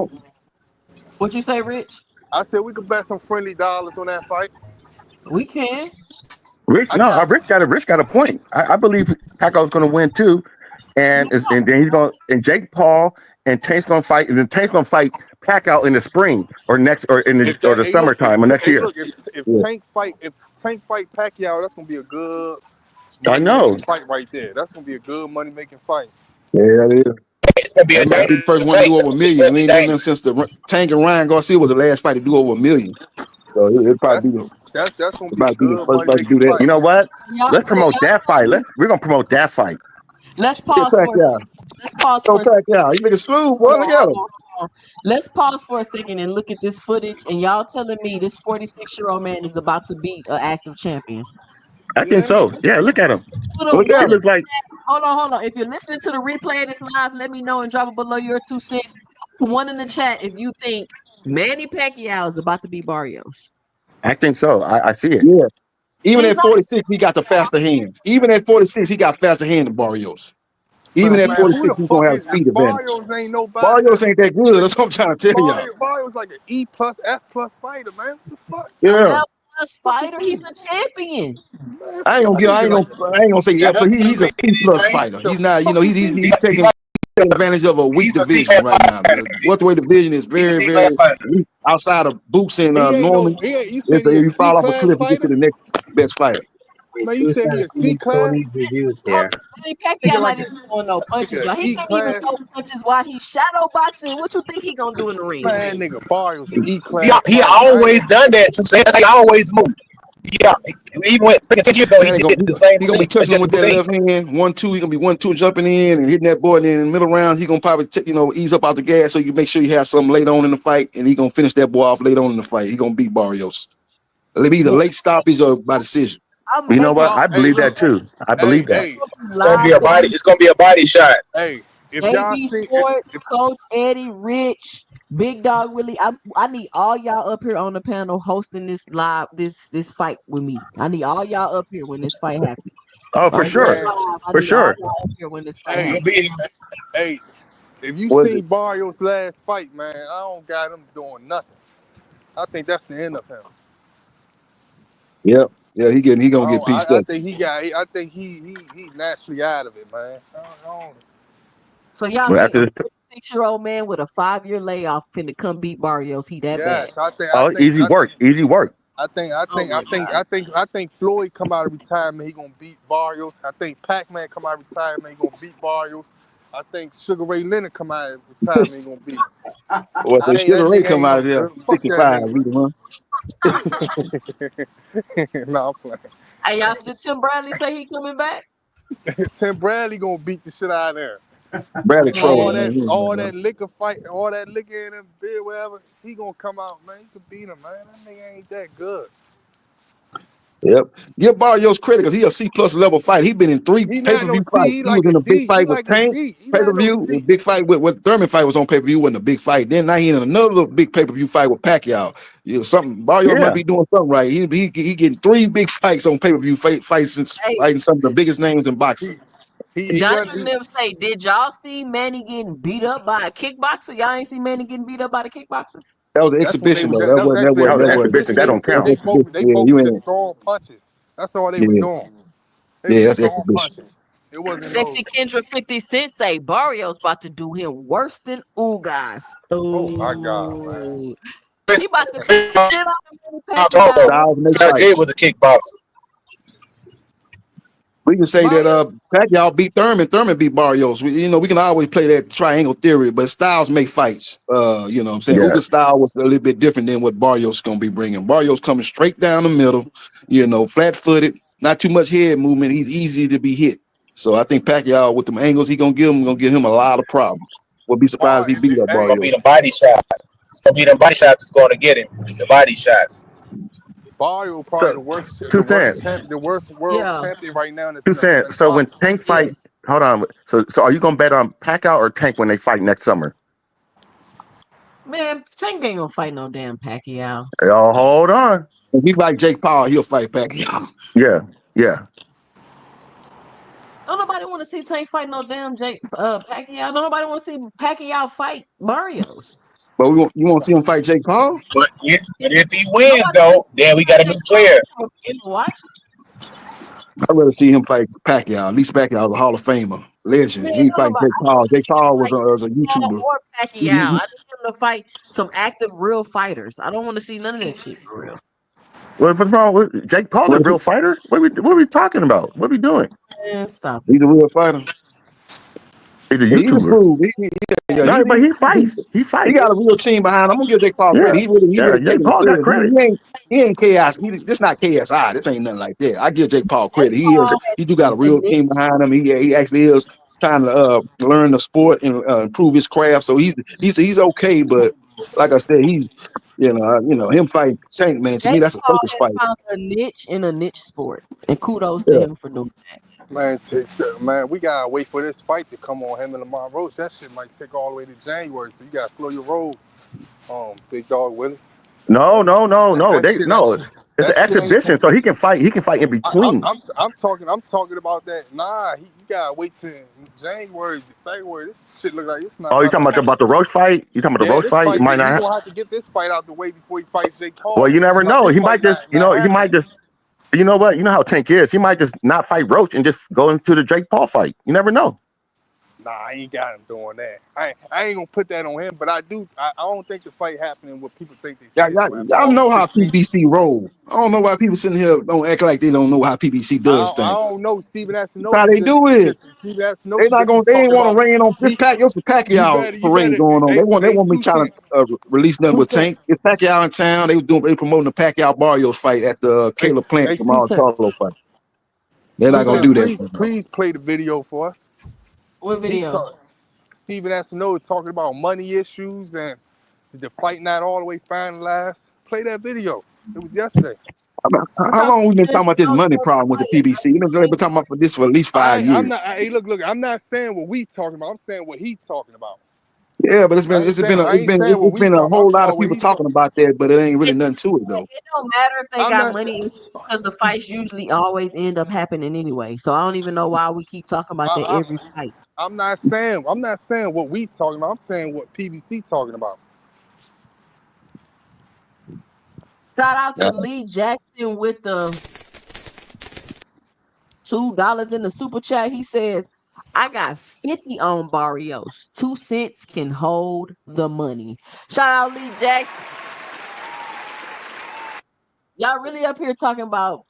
What you say, Rich? I said we could bet some friendly dollars on that fight. We can. Rich got a point. I believe Pacquiao's going to win too, and then Jake Paul and Tank's going to fight, and then Tank's going to fight Pacquiao in the spring or the summertime or next year. Look, if Tank fight Pacquiao, that's gonna be a good I know. fight right there. That's gonna be a good money making fight. Yeah, that is. It's gonna be That might be the first one to do over $1 million. We ain't done that since the Tank and Ryan Garcia was the last fight to do over $1 million. So it'll probably be That's gonna be a the good first money fight to do making that. fight. You know what? Let's promote y'all- that fight. We're going to promote that fight. Let's pause for Pacquiao. let's pause Go for a second. Pacquiao. You nigga smooth, boy. Look at him. Let's pause for a second and look at this footage. And y'all telling me this 46-year-old man is about to beat an active champion. I think so. Yeah, look at him. Look at He him. looks like Hold on. If you're listening to the replay of this live, let me know and drop it below your 2 cents. One in the chat if you think Manny Pacquiao is about to beat Barrios. I think so. I see it. Yeah. Even at 46, he got the faster hands. Even at 46, he got faster hands than Barrios. Even at Man, 46, he's gonna have a speed advantage. Barrios ain't nobody. Barrios ain't that good. That's what I'm trying to tell y'all. Barrios like an E plus F plus fighter, man. What the fuck? Yeah. F+ fighter, he's a champion. I ain't gonna say yeah, but he's a C+ fighter. He's not, he's taking advantage of a weak division right now. The welterweight division is very, very weak outside of Boots and Norman. You So said he if a you fall off a C-class cliff, you get to fighter? the next best fighter. Man, you said he a C-class? Tony's reviews here. Manny Pacquiao not even throwing no punches, y'all. He can't even throw punches while he's shadow boxing. What you think he gonna do in the ring? Man, nigga, Barrios an E-class. He always done that. 2 cents. He always moved. Yeah, even when 10 years ago, he Manny did the same he gonna be thing. touching him with that Routine. left hand, 1-2. He gonna be 1-2 jumping in and hitting that boy. And then in the middle round, he gonna probably ease up out the gas so you make sure you have something late on in the fight, and he gonna finish that boy off late on in the fight. He gonna beat Barrios. It'll be either late stoppage or by decision. I'm You know making what? I Hey, believe that look. too. I Hey, believe that. hey, It's gonna be live a body. daily. It's gonna be a body shot. hey. If y'all AB see, Sports, Coach Eddie, Rich, Big Dog Willie. I need all y'all up here on the panel hosting this live this fight with me. I need all y'all up here when this fight happens. Oh, for On real sure. man, live, I For need all sure. y'all up here when this fight hey, You'll happens. be hey. If you Was it? seen Barrios' last fight, man, I don't got him doing nothing. I think that's the end of him. Yep. Yeah, he gonna get pieced I up. think he got. I think he naturally out of it, man. I don't, So y'all Well, think after a this, 36-year-old man with a 5-year layoff finna come beat Barrios? He that bad? yes, I think. I oh, think. easy I think. work. Easy work. I think. I Oh think. I my think. god! I think Floyd come out of retirement. He gonna beat Barrios. I think Pac-Man come out of retirement. He gonna beat Barrios. I think Sugar Ray Leonard come out of retirement. He gonna beat him. What I they think that Sugar Ray nigga come ain't out of no there good. Fuck that 65, nigga, either one. man. No, I'm playing. Hey, y'all, did Tim Bradley say he coming back? Tim Bradley gonna beat the shit out of there. Bradley All trolling, Man, that, man. He ain't all gonna- that liquor fight, all that liquor in him, beer, whatever. He gonna come out, man. He could beat him, man. That nigga ain't that good. Yep. Give Barrios credit because he a C+ level fight. He been in 3 He not no pay-per-view C. fights. He He was like a in a big D. He fight with like a Tank, D. He not no pay-per-view, a C. big fight with Thurman fight was on pay-per-view, wasn't a big fight. Then now he in another big pay-per-view fight with Pacquiao. Something Barrios might Yeah. be doing something right. He getting 3 big fights on pay-per-view fights since hey, fighting some of the biggest names in boxing. He Donovan wasn't. them say, did y'all see Manny getting beat up by a kickboxer? Y'all ain't see Manny getting beat up by the kickboxer? That was an That's what they exhibition was. though. That was actually That was That an was exhibition. exhibition. That don't that's count. exhibition. They Yeah, both you was just ain't. throwing punches. That's all they was Yeah, doing. They was yeah, just that's throwing exhibition. punches. It wasn't no. Sexy Kendra 50 Cent say Barrios about to do him worse than Ugas. Oh my God, man. Ooh. He about to beat the shit out of Manny also Pacquiao. Styles make got good fights. with the kickboxer. We can say that Barrios, Pacquiao beat Thurman, Thurman beat Barrios. We can always play that triangle theory, but styles make fights. You know what I'm saying? Yeah. Uga's style was a little bit different than what Barrios gonna be bringing. Barrios coming straight down the middle, flat-footed, not too much head movement. He's easy to be hit. So I think Pacquiao with them angles he gonna give him a lot of problems. Would be surprised Bar, if he beat up It's hey, gonna be Barrios. the body shot. It's gonna be the body shots that's gonna get him. The body shots. Barrio probably So, the worst, two cents. the worst world yeah. champion right now that's Two in cents. So when boxing. Tank Yes. fight, hold on. So are you gonna bet on Pacquiao or Tank when they fight next summer? Man, Tank ain't gonna fight no damn Pacquiao. Oh, hold on. If he like Jake Paul, he'll fight Pacquiao. Yeah. Yeah. Don't nobody want to see Tank fight no damn Pacquiao. Don't nobody want to see Pacquiao fight Barrios. But you want to see him fight Jake Paul? But if he wins Nobody wants though, to see then him we fight got a Jake new Paul. player. Watch. I'd rather see him fight Pacquiao. At least Pacquiao is a Hall of Famer, legend. Man, He don't fight nobody. Jake I Paul. don't Jake want to see him Paul fight was a Paul YouTuber. or He, Pacquiao. he, I need him to fight some active, real fighters. I don't want to see none of that shit for real. What's wrong with Jake Paul's a real fighter? What are we talking about? What are we doing? Man, stop it. he's a real fighter. He's a Yeah, he YouTuber. improved. No, but he fights. He He got fights. a real team behind him. I'm gonna give Jake Paul Yeah. credit. He really Yeah. Jake taking it Paul got serious. credit. He ain't chaos. This not KSI. This ain't nothing like that. I give Jake Paul Jake credit. Paul He do got a has real the team behind him. He actually is trying to learn the sport and improve his craft. So he's okay. But like I said, him fighting Tank, man. To me, Jake that's a Paul focus has fight. found a niche in a niche sport, and kudos to Yeah. him for doing that. Man, we gotta wait for this fight to come on him and Lamar Roach. That shit might take all the way to January, so you gotta slow your roll, big dog Willie. No. That shit, that No. shit, It's an that shit ain't exhibition, take. so he can fight. He can fight in between. I'm talking about that. Nah, you gotta wait till January, February. This shit look like it's not Oh, you about to talking happen. about the Roach fight? You talking about the Yeah, Roach this fight? It fight, might not he happen. gonna have to get this fight out the way before he fights Jake Well, Paul. you never know. This He fight might just, not he might happening. just. You know what? You know how Tank is. He might just not fight Roach and just go into the Jake Paul fight. You never know. Nah, I ain't got him doing that. I ain't gonna put that on him, but I do. I don't think the fight happening what people think they say it's gonna happen. Y'all know August how 16th. PBC roll. I don't know why people sitting here don't act like they don't know how PBC does I things. don't know. Steven has to That's know how they because do it. that's no. They not This gonna. is They ain't talking want about to rain on this he. Pacquiao. It's the Pacquiao You parade better. going on. They Hey, want me two trying to cents. release nothing 2 but Tank. cents. It's Pacquiao in town. They promoting the Pacquiao Barrios fight at the Hey, Caleb Plant hey, two Jermall cents. Charlo fight. They're 2 not gonna cents. do Okay. that. Please play the video for us. What He video? talk. Steven Aspinall talking about money issues and the fight not all the way finalized. Play that video. It was yesterday. I How thought long we been Steven talking about this Aoki money wants to problem with the fight PBC? We've been talking about for this for at least 5 years. I'm not. Hey, look. I'm not saying what we talking about. I'm saying what he talking about. Yeah, but I ain't saying what it's we been a talking about. I'm whole talking lot about of what people he talking talking. about that, but it ain't really It, nothing to it though. it don't matter if they I'm got not. money issues because the fights usually always end up happening anyway. So I don't even know why we keep talking about that I, every fight. I'm not saying. I'm not saying what we talking about. I'm saying what PBC talking about. Shout out Yeah. to Lee Jackson with the $2 in the super chat. He says, I got 50 on Barrios. 2 cents can hold the money. Shout out Lee Jackson. Y'all really up here talking about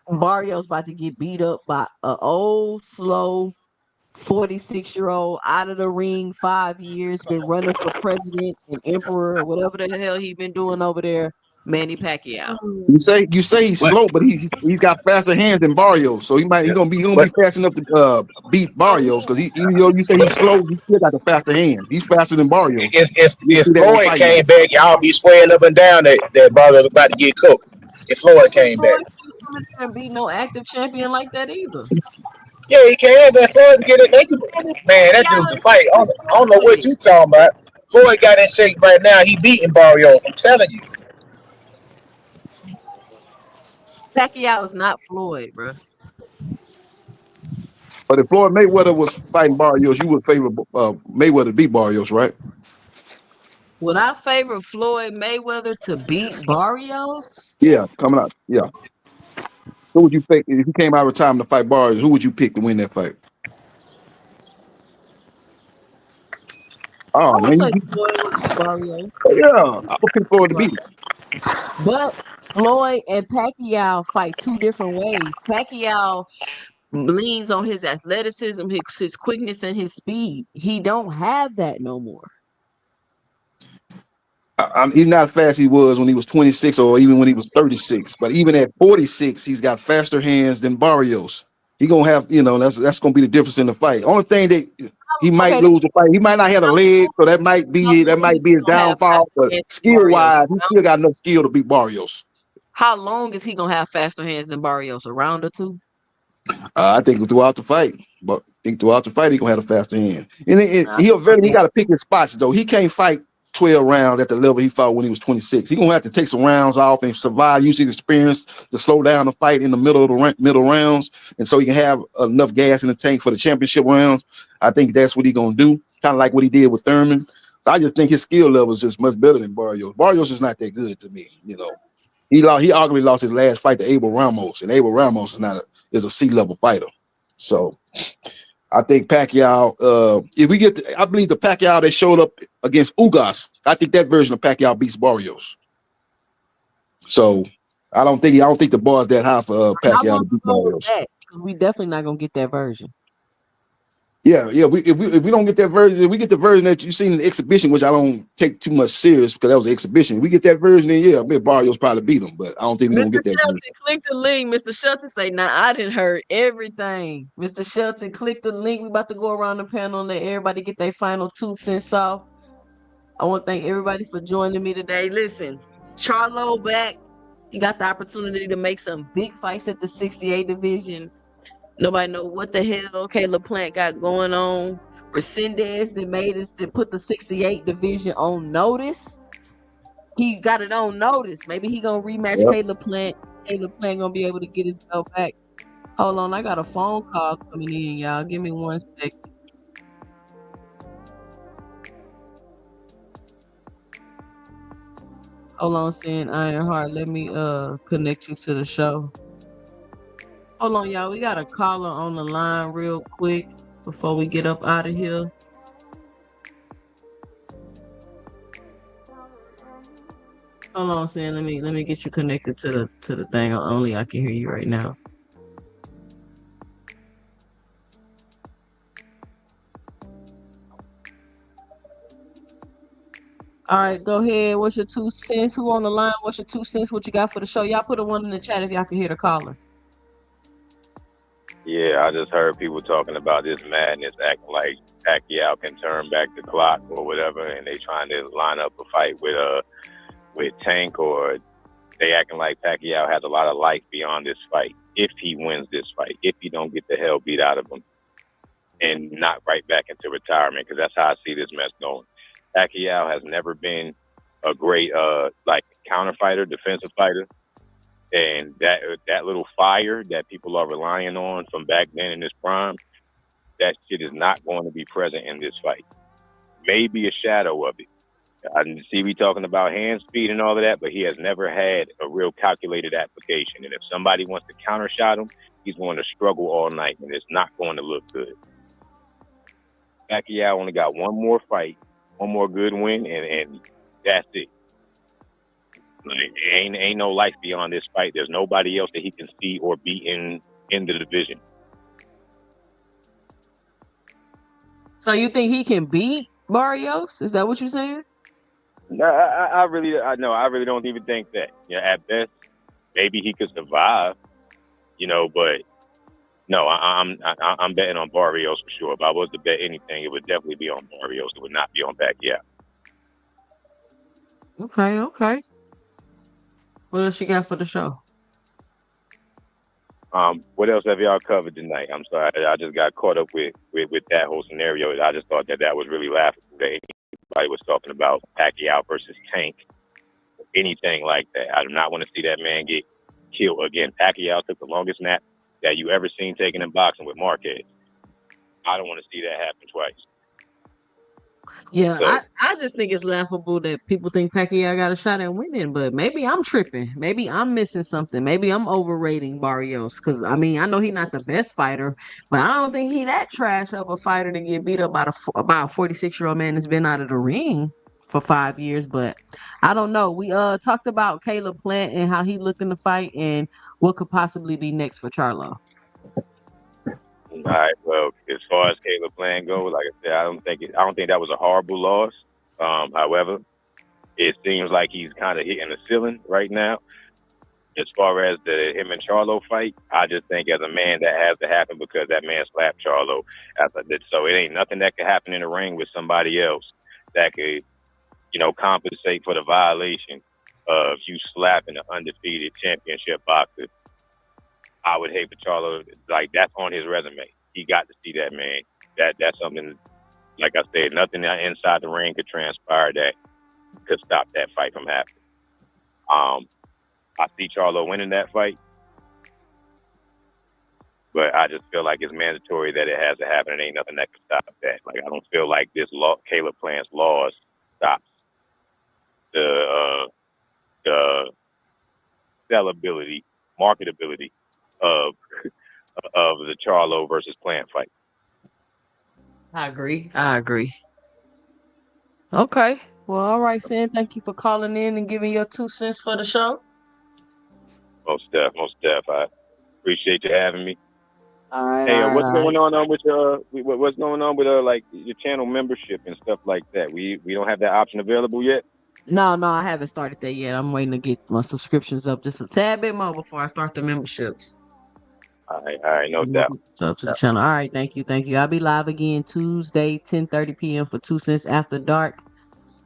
Barrios about to get beat up by an old, slow 46-year-old out of the ring 5 years, been running for president and emperor or whatever the hell he been doing over there, Manny Pacquiao. You say he's But slow, but he's got faster hands than Barrios, so he gonna be but fast enough to beat Oh, Barrios because even though you say he's slow, he still got the faster hands. He's faster than Barrios. You'll if see that on Floyd fight night. came back, y'all be swaying up and down that Barrios about to get cooked. If I Floyd don't think came back. Floyd can come in there and beat no active champion like that either. Yeah, he can, man. Floyd can get it. Manny Man, that dude Pacquiao can is fight. I don't know what Floyd. you talking about. Floyd got in shape right now. He beating Barrios. I'm telling you. Pacquiao is not Floyd, bro. But if Floyd Mayweather was fighting Barrios, you would favor Mayweather to beat Barrios, right? Would I favor Floyd Mayweather to beat Barrios? Yeah, coming out. Yeah. Who would you pick if you came out of time to fight Barrios? Who would you pick to win that fight? I Oh would man, say Floyd would beat Barrios. yeah, I would pick Floyd to beat him. But Floyd and Pacquiao fight two different ways. Pacquiao leans on his athleticism, his quickness, and his speed. He don't have that no more. He's not as fast as he was when he was 26 or even when he was 36. But even at 46, he's got faster hands than Barrios. He gonna have, that's gonna be the difference in the fight. Only thing that he might Okay, lose the fight. He might not have a leg, so that might be how long is he his gonna have downfall. faster But hands than skill Barrios? wise, he still got enough skill to beat Barrios. How long is he gonna have faster hands than Barrios? A round or two? I think throughout the fight, but I think throughout the fight he gonna have a faster hand. And Nah, he got to pick his spots though. He can't fight 12 rounds at the level he fought when he was 26. He gonna have to take some rounds off and survive, use his experience to slow down the fight in the middle of the middle rounds, and so he can have enough gas in the tank for the championship rounds. I think that's what he's gonna do, kind of like what he did with Thurman. So I just think his skill level is just much better than Barrios. Barrios is not that good to me. He arguably lost his last fight to Abel Ramos, and Abel Ramos is a C-level fighter. So I think Pacquiao, if we I believe the Pacquiao that showed up against Ugas, I think that version of Pacquiao beats Barrios. So I don't think the bar is that high for How Pacquiao long to beat ago was Barrios. that? Because we definitely not gonna get that version. Yeah. If we don't get that version, if we get the version that you seen in the exhibition, which I don't take too much serious because that was an exhibition. If we get that version, then yeah, I bet Barrios probably beat him, but I don't think we're gonna Mr. get that version. Shelton, click the link. Mr. Shelton say, "Nah, I didn't heard everything." Mr. Shelton, click the link. We about to go around the panel and let everybody get their final 2 cents off. I want to thank everybody for joining me today. Listen, Charlo back. He got the opportunity to make some big fights at the 68 division. Nobody know what the hell Caleb Plant got going on. Resendez that put the 68 division on notice. He got it on notice. Maybe he gonna rematch Yep. Caleb Plant. Caleb Plant gonna be able to get his belt back. Hold on, I got a phone call coming in, y'all. Give me 1 second. Hold on, saying Ironheart. Let me connect you to the show. Hold on, y'all. We got a caller on the line real quick before we get up out of here. Hold on, saying let me get you connected to the thing. Only I can hear you right now. All right, go ahead. What's your 2 cents? Who on the line? What's your 2 cents? What you got for the show? Y'all put a one in the chat if y'all can hear the caller. Yeah, I just heard people talking about this madness, acting like Pacquiao can turn back the clock or whatever, and they trying to line up a fight with Tank, or they acting like Pacquiao has a lot of life beyond this fight. If he wins this fight, if he don't get the hell beat out of him, and not right back into retirement, because that's how I see this mess going. Pacquiao has never been a great like counter fighter, defensive fighter. And that little fire that people are relying on from back then in his prime, that shit is not going to be present in this fight. Maybe a shadow of it. I see we talking about hand speed and all of that, but he has never had a real calculated application. And if somebody wants to counter shot him, he's going to struggle all night, and it's not going to look good. Pacquiao only got one more fight, one more good win, and that's it. Like, ain't no life beyond this fight. There's nobody else that he can see or be in the division. So you think he can beat Barrios? Is that what you're saying? No, I really don't even think that. Yeah, at best, maybe he could survive, but no, I'm betting on Barrios for sure. If I was to bet anything, it would definitely be on Barrios. It would not be on Pacquiao. Okay. What else you got for the show? What else have y'all covered tonight? I'm sorry, I just got caught up with that whole scenario. I just thought that was really laughable that anybody was talking about Pacquiao versus Tank, anything like that. I do not want to see that man get killed again. Pacquiao took the longest nap that you ever seen taken in boxing with Marquez. I don't want to see that happen twice. Yeah, So, I just think it's laughable that people think Pacquiao got a shot at winning, but maybe I'm tripping. Maybe I'm missing something. Maybe I'm overrating Barrios because I know he's not the best fighter, but I don't think he that trash of a fighter to get beat up by a 46-year-old man that's been out of the ring for 5 years. But I don't know. We talked about Caleb Plant and how he looked in the fight and what could possibly be next for Charlo. all right. Well, as far as Caleb Plant goes, like I said, I don't think that was a horrible loss. However, it seems like he's kind of hitting the ceiling right now. As far as him and Charlo fight, I just think as a man that has to happen because that man slapped Charlo. So it ain't nothing that could happen in the ring with somebody else that could, compensate for the violation of you slapping an undefeated championship boxer. I would hate for Charlo, like that's on his resume. He got to see that, man. That's something, like I said, nothing inside the ring could transpire that could stop that fight from happening. I see Charlo winning that fight, but I just feel like it's mandatory that it has to happen. It ain't nothing that can stop that. Like I don't feel like this Caleb Plant's loss stops the sellability, marketability of the Charlo versus Plant fight. I agree. Okay. Well, all right, Sam. Thank you for calling in and giving your 2 cents for the show. Most def. I appreciate you having me. All right. Hey, all what's right. going on with what's going on with like your channel membership and stuff like that? We don't have that option available yet. No, I haven't started that yet. I'm waiting to get my subscriptions up just a tad bit more before I start the memberships. All right, no doubt. So to the channel. All right, thank you. I'll be live again Tuesday, 10:30 p.m. for 2 cents after dark.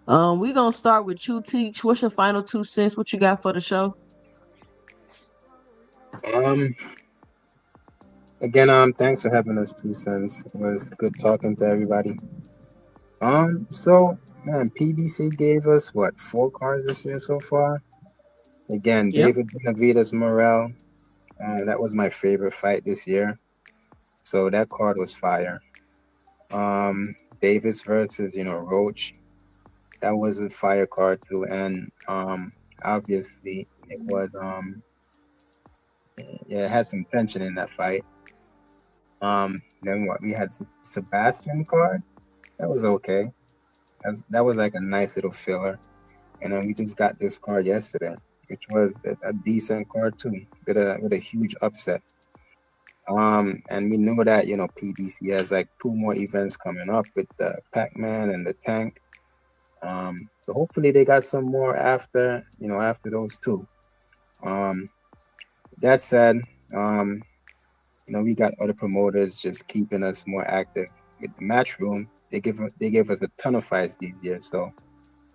We're gonna start with you, Teach. What's your final 2 cents? What you got for the show? Again, thanks for having us 2 cents. It was good talking to everybody. So man, PBC gave us 4 cards this year so far. Again, Yep. David Benavidez Morel. That was my favorite fight this year. So that card was fire. Davis versus Roach. That was a fire card too, and obviously it was it had some tension in that fight. Then we had Sebastian card. That was okay. That was like a nice little filler. And then we just got this card yesterday, which was a decent card too, with a huge upset. And we know that PBC has like 2 more events coming up with the Pac-Man and the Tank. So hopefully they got some more after after those two. That said, we got other promoters just keeping us more active with the match room. They gave us a ton of fights these years. So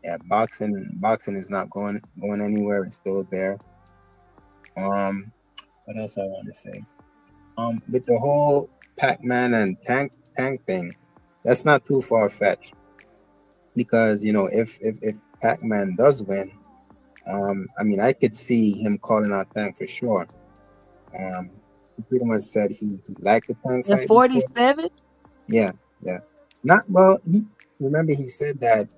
yeah, boxing is not going anywhere. It's still there. What else I want to say? With the whole Pac-Man and Tank thing, that's not too far fetched because if Pac-Man does win, I mean I could see him calling out Tank for sure. He pretty much said he liked the Tank At fight before. 47? Yeah. Not well. He said that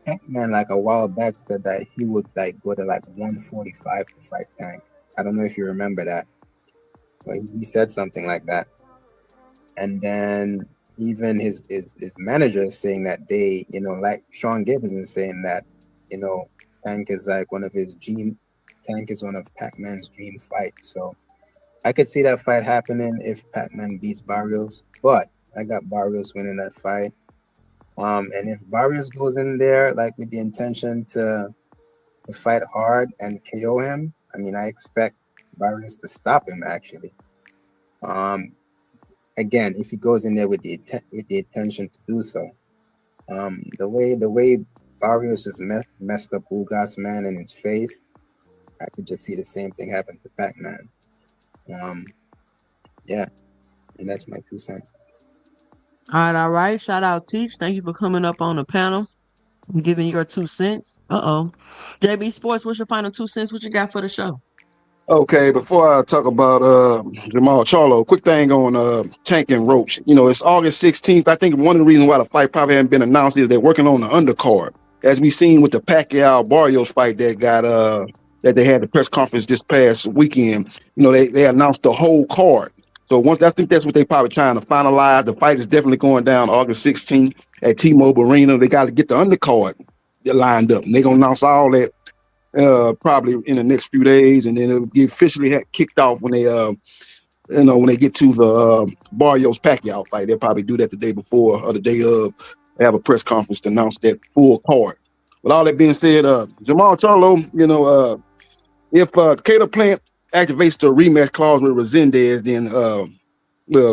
Pac-Man like a while back said that he would like go to like 145 to fight Tank. I don't know if you remember that, but he said something like that. And then even his manager is saying that they, like Sean Gibbons is saying that, Tank is like one of his dream. Tank is one of Pac-Man's dream fights. So I could see that fight happening if Pac-Man beats Barrios, but I got Barrios winning that fight. And if Barrios goes in there like with the intention to fight hard and KO him, I mean, I expect Barrios to stop him actually. Again, if he goes in there with the intention to do so, the way Barrios just messed up Ugas man in his face, I could just see the same thing happen to Pac-Man. Yeah, and that's my 2 cents. All right. Shout out Teach. Thank you for coming up on the panel and giving your 2 cents. JB Sports, what's your final 2 cents? What you got for the show? Okay, before I talk about Jermall Charlo, quick thing on Tank and Roach. It's August 16th. I think one of the reasons why the fight probably hasn't been announced is they're working on the undercard. As we seen with the Pacquiao Barrios fight that got that they had the press conference this past weekend, they announced the whole card. So I think that's what they probably trying to finalize. The fight is definitely going down August 16th at T-Mobile Arena. They got to get the undercard lined up, and they're gonna announce all that probably in the next few days, and then it'll get officially kicked off when they when they get to the Barrios Pacquiao fight. They'll probably do that the day before or the day of. They have a press conference to announce that full card. With all that being said, Jermall Charlo, if Caleb Plant activates the rematch clause with Resendez, then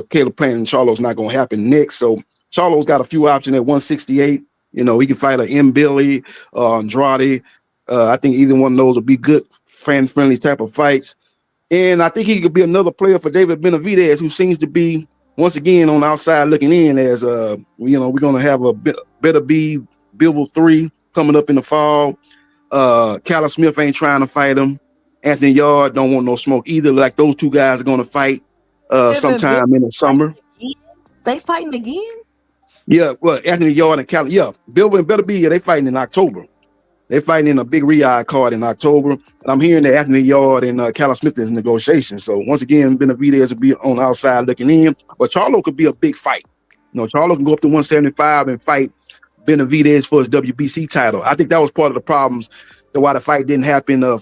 Caleb Plant and Charlo's not going to happen next. So Charlo's got a few options at 168. He can fight a M. Billy, Andrade. I think either one of those will be good, fan-friendly type of fights. And I think he could be another player for David Benavidez, who seems to be, once again, on the outside looking in as, we're going to have a Better Be Billable 3 coming up in the fall. Callum Smith ain't trying to fight him. Anthony Yard don't want no smoke either. Like those two guys are going to fight sometime in the summer. They fighting again? Yeah, well, Anthony Yard and Callum. Yeah, Bill and Better Be, they fighting in October. They're fighting in a big Riyadh card in October. And I'm hearing that Anthony Yard and Callum Smith is in negotiations. So once again, Benavidez will be on the outside looking in. But Charlo could be a big fight. Charlo can go up to 175 and fight Benavidez for his WBC title. I think that was part of the problems why the fight didn't happen 4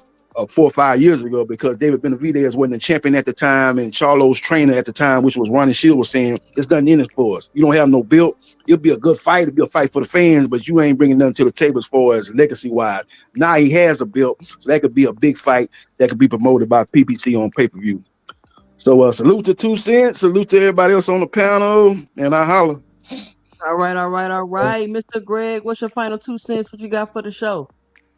or 5 years ago, because David Benavidez wasn't the champion at the time, and Charlo's trainer at the time, which was Ronnie Shield, was saying, it's nothing in it for us. You don't have no belt. It'll be a good fight. It'll be a fight for the fans, but you ain't bringing nothing to the table as far as legacy-wise. Now he has a belt, so that could be a big fight that could be promoted by PPC on pay-per-view. So salute to 2 cents. Salute to everybody else on the panel, and I holler. All right. Mr. Greg, what's your final 2 cents? What you got for the show?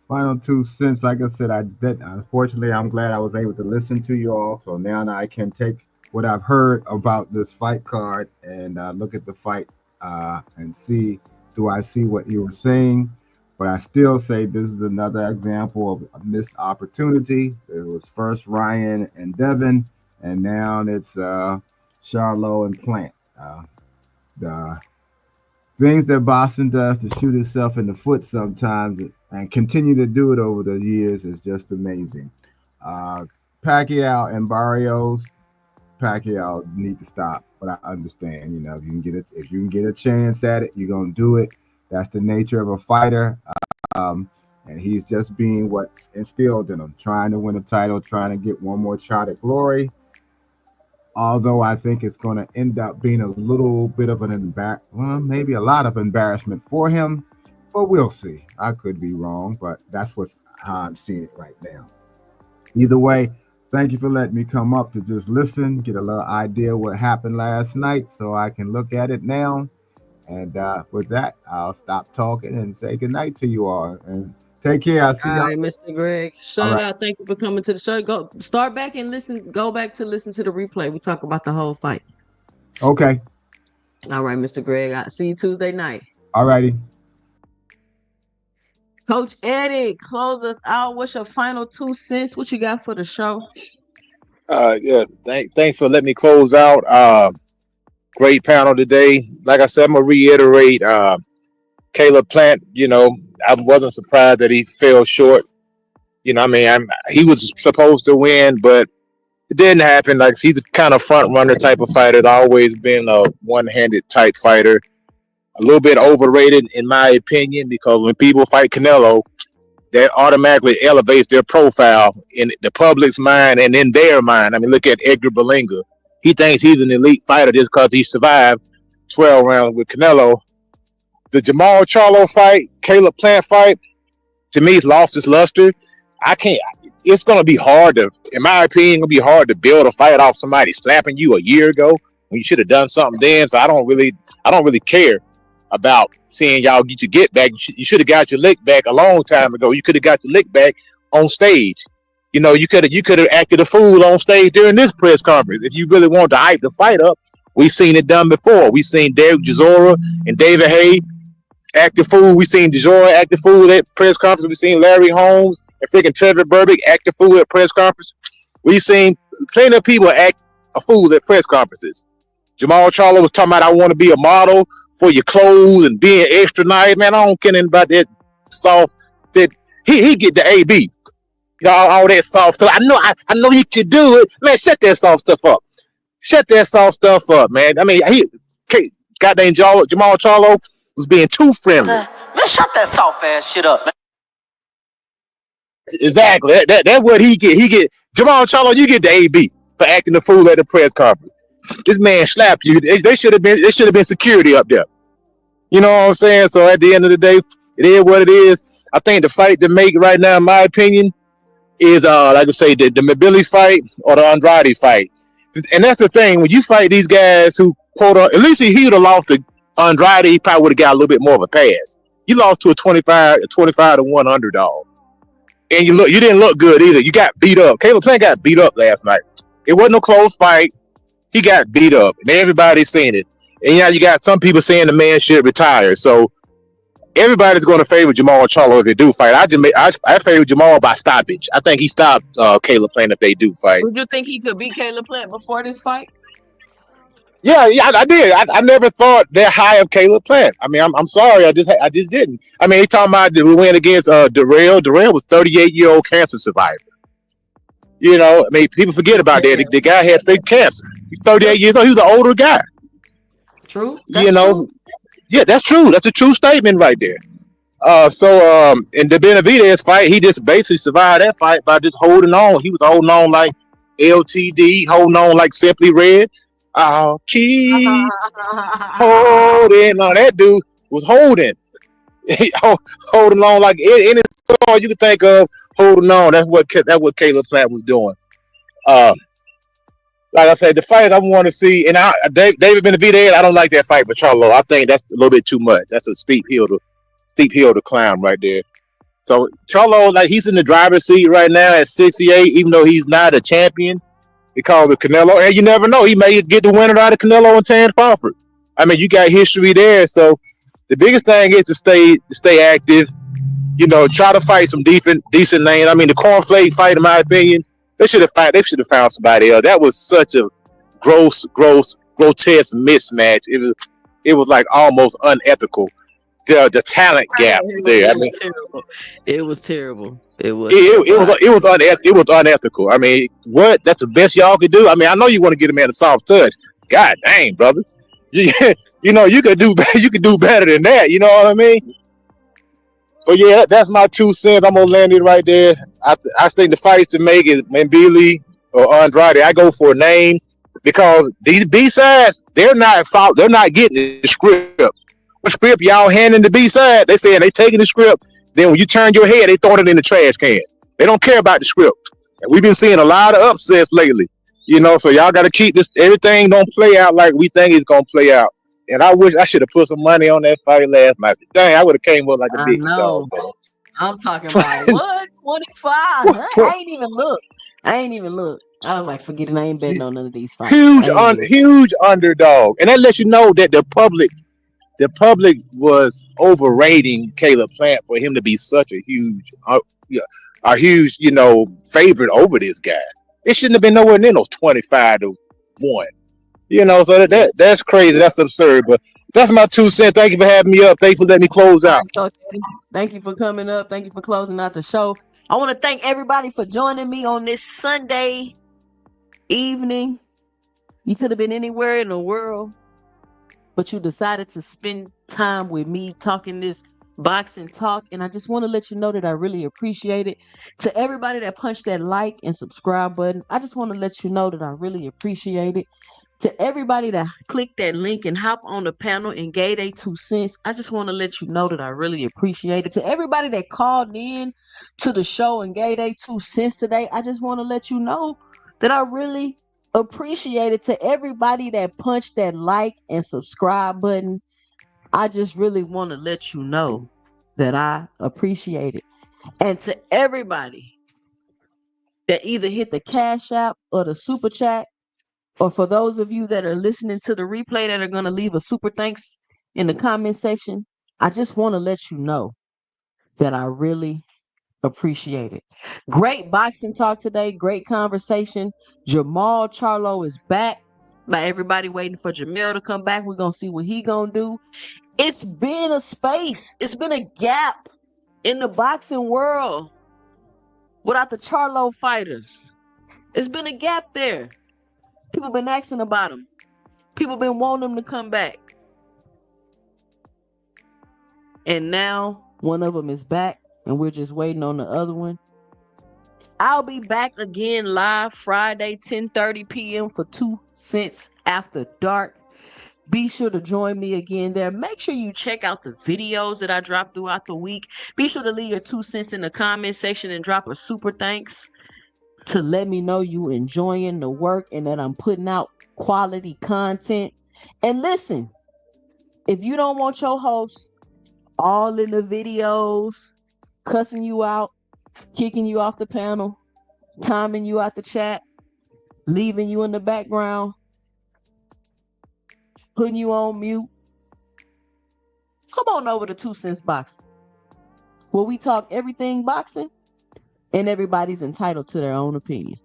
Final 2 cents. Like I said, unfortunately, I'm glad I was able to listen to you all. So now I can take what I've heard about this fight card and look at the fight and see, do I see what you were saying? But I still say this is another example of a missed opportunity. It was first Ryan and Devin, and now it's Charlo and Plant. The things that Boston does to shoot itself in the foot sometimes and continue to do it over the years is just amazing. Pacquiao and Barrios, Pacquiao need to stop, but I understand. If you can get a chance at it, you're gonna do it. That's the nature of a fighter, and he's just being what's instilled in him, trying to win a title, trying to get one more shot at glory. Although I think it's going to end up being a little bit of an maybe a lot of embarrassment for him. But we'll see. I could be wrong, but that's how I'm seeing it right now. Either way, thank you for letting me come up to just listen, get a little idea what happened last night, so I can look at it now. And with that, I'll stop talking and say good night to you all. And take care. I'll see All y'all. right, Mr. Greg. All Shut right. out. Thank you for coming to the show. Go start back and listen. Go back to listen to the replay. We talk about the whole fight. Okay. All right, Mr. Greg. I'll see you Tuesday night. All righty. Coach Eddie, close us out. What's your final 2 cents? What you got for the show? Yeah, thanks for letting me close out. Great panel today. Like I said, I'm gonna reiterate. Caleb Plant. I wasn't surprised that he fell short. He was supposed to win, but it didn't happen. Like, he's a kind of front runner type of fighter. Always been a one-handed type fighter. A little bit overrated in my opinion, because when people fight Canelo, that automatically elevates their profile in the public's mind and in their mind. I mean, look at Edgar Berlanga. He thinks he's an elite fighter just because he survived 12 rounds with Canelo. The Jermall Charlo fight, Caleb Plant fight, to me, it's lost its luster. It's going to be hard to, in my opinion, going to be hard to build a fight off somebody slapping you a year ago when you should have done something then. So I don't really care about seeing y'all get your get back. You should have got your lick back a long time ago. You could have got your lick back on stage. You could have acted a fool on stage during this press conference. If you really wanted to hype the fight up, we've seen it done before. We've seen Derek Chisora and David Hay act a fool. We've seen DeJoy act a fool at press conference. We've seen Larry Holmes and freaking Trevor Burbick act a fool at press conference. We've seen plenty of people act a fool at press conferences. Jermall Charlo was talking about, I want to be a model for your clothes and being extra nice. Man, I don't care anything about that soft. That he get the AB. All that soft stuff. I know you can do it. Man, shut that soft stuff up. Shut that soft stuff up, man. I mean, goddamn Jermall Charlo was being too friendly. Man, shut that soft ass shit up, man. Exactly. That's what he get. He get Jermall Charlo. You get the AB for acting the fool at the press conference. This man slapped you. They should have been security up there. You know what I'm saying? So at the end of the day, it is what it is. I think the fight to make right now, in my opinion, is like I say, the Mabili fight or the Andrade fight. And that's the thing, when you fight these guys who quote, at least he would have lost to Andrade, he probably would have got a little bit more of a pass. You lost to a 25-1 underdog. And you didn't look good either. You got beat up. Caleb Plant got beat up last night. It wasn't no close fight. He got beat up, and everybody's saying it. And you got some people saying the man should retire. So everybody's going to favor Jermall Charlo if they do fight. I favor Jermall by stoppage. I think he stopped Caleb Plant if they do fight. Would you think he could beat Caleb Plant before this fight? Yeah, I did. I never thought that high of Caleb Plant. I mean, I'm sorry, I just didn't. I mean, he talking about the win against Darrell. Darrell was 38-year-old cancer survivor. I mean, people forget about that. The guy had fake cancer. He's 38 years old. He was an older guy. True. True. Yeah, that's true. That's a true statement right there. In the Benavidez fight, he just basically survived that fight by just holding on. He was holding on like LTD, holding on like Simply Red. I'll keep holding on. That dude was holding on like any song you could think of. Holding on. That's what Caleb Plant was doing. Like I said, the fight I want to see, and David Benavidez, I don't like that fight with Charlo. I think that's a little bit too much. That's a steep hill to climb right there. So Charlo, like, he's in the driver's seat right now at 68, even though he's not a champion because of Canelo. And you never know, he may get the winner out of Canelo and Terrence Crawford. I mean, you got history there. So the biggest thing is to stay active. Try to fight some decent names. I mean, the cornflake fight, in my opinion, they should have found somebody else. That was such a grotesque mismatch. It was like almost unethical. The talent gap there. It was terrible. It was unethical. I mean, what? That's the best y'all could do. I mean, I know you want to get a man a soft touch. God dang, brother. You could do better than that. You know what I mean? But yeah, that's my 2 cents. I'm gonna land it right there. I think the fights to make is Mabili or Andrade. I go for a name because these B-sides, they're not getting the script. script, y'all handing the B side. They saying they taking the script. Then when you turn your head, they throwing it in the trash can. They don't care about the script. And we've been seeing a lot of upsets lately. So y'all got to keep this. Everything don't play out like we think it's gonna play out. And I wish I should have put some money on that fight last night. Dang, I would have came up like a I big dog. know. I'm talking about what? 25? I ain't even look. I was like, forget it. I ain't betting on none of these fights. Huge underdog, and that lets you know that the public was overrating Caleb Plant for him to be such a huge, favorite over this guy. It shouldn't have been nowhere near 25-1. So that's crazy. That's absurd. But that's my 2 cents. Thank you for having me up. Thank you for letting me close out. Thank you for coming up. Thank you for closing out the show. I want to thank everybody for joining me on this Sunday evening. You could have been anywhere in the world, but you decided to spend time with me talking this boxing talk. And I just want to let you know that I really appreciate it. To everybody that punched that like and subscribe button, I just want to let you know that I really appreciate it. To everybody that clicked that link and hop on the panel and gave their 2 cents, I just want to let you know that I really appreciate it. To everybody that called in to the show and gave their 2 cents today, I just want to let you know that I really appreciate it. To everybody that punched that like and subscribe button, I just really want to let you know that I appreciate it. And to everybody that either hit the Cash App or the Super Chat, or for those of you that are listening to the replay that are going to leave a super thanks in the comment section, I just want to let you know that I really appreciate it. Great boxing talk today. Great conversation. Jermall Charlo is back. By everybody waiting for Jermell to come back. We're going to see what he going to do. It's been a space. It's been a gap in the boxing world without the Charlo fighters. It's been a gap there. People been asking about him. People been wanting him to come back. And now one of them is back and we're just waiting on the other one. I'll be back again live Friday, 10:30 p.m. for 2 cents after dark. Be sure to join me again there. Make sure you check out the videos that I drop throughout the week. Be sure to leave your 2 cents in the comment section and drop a super thanks to let me know you enjoying the work and that I'm putting out quality content. And listen, if you don't want your host all in the videos, cussing you out, kicking you off the panel, timing you out the chat, leaving you in the background, putting you on mute, come on over to 2 Cents Boxing, where we talk everything boxing and everybody's entitled to their own opinion.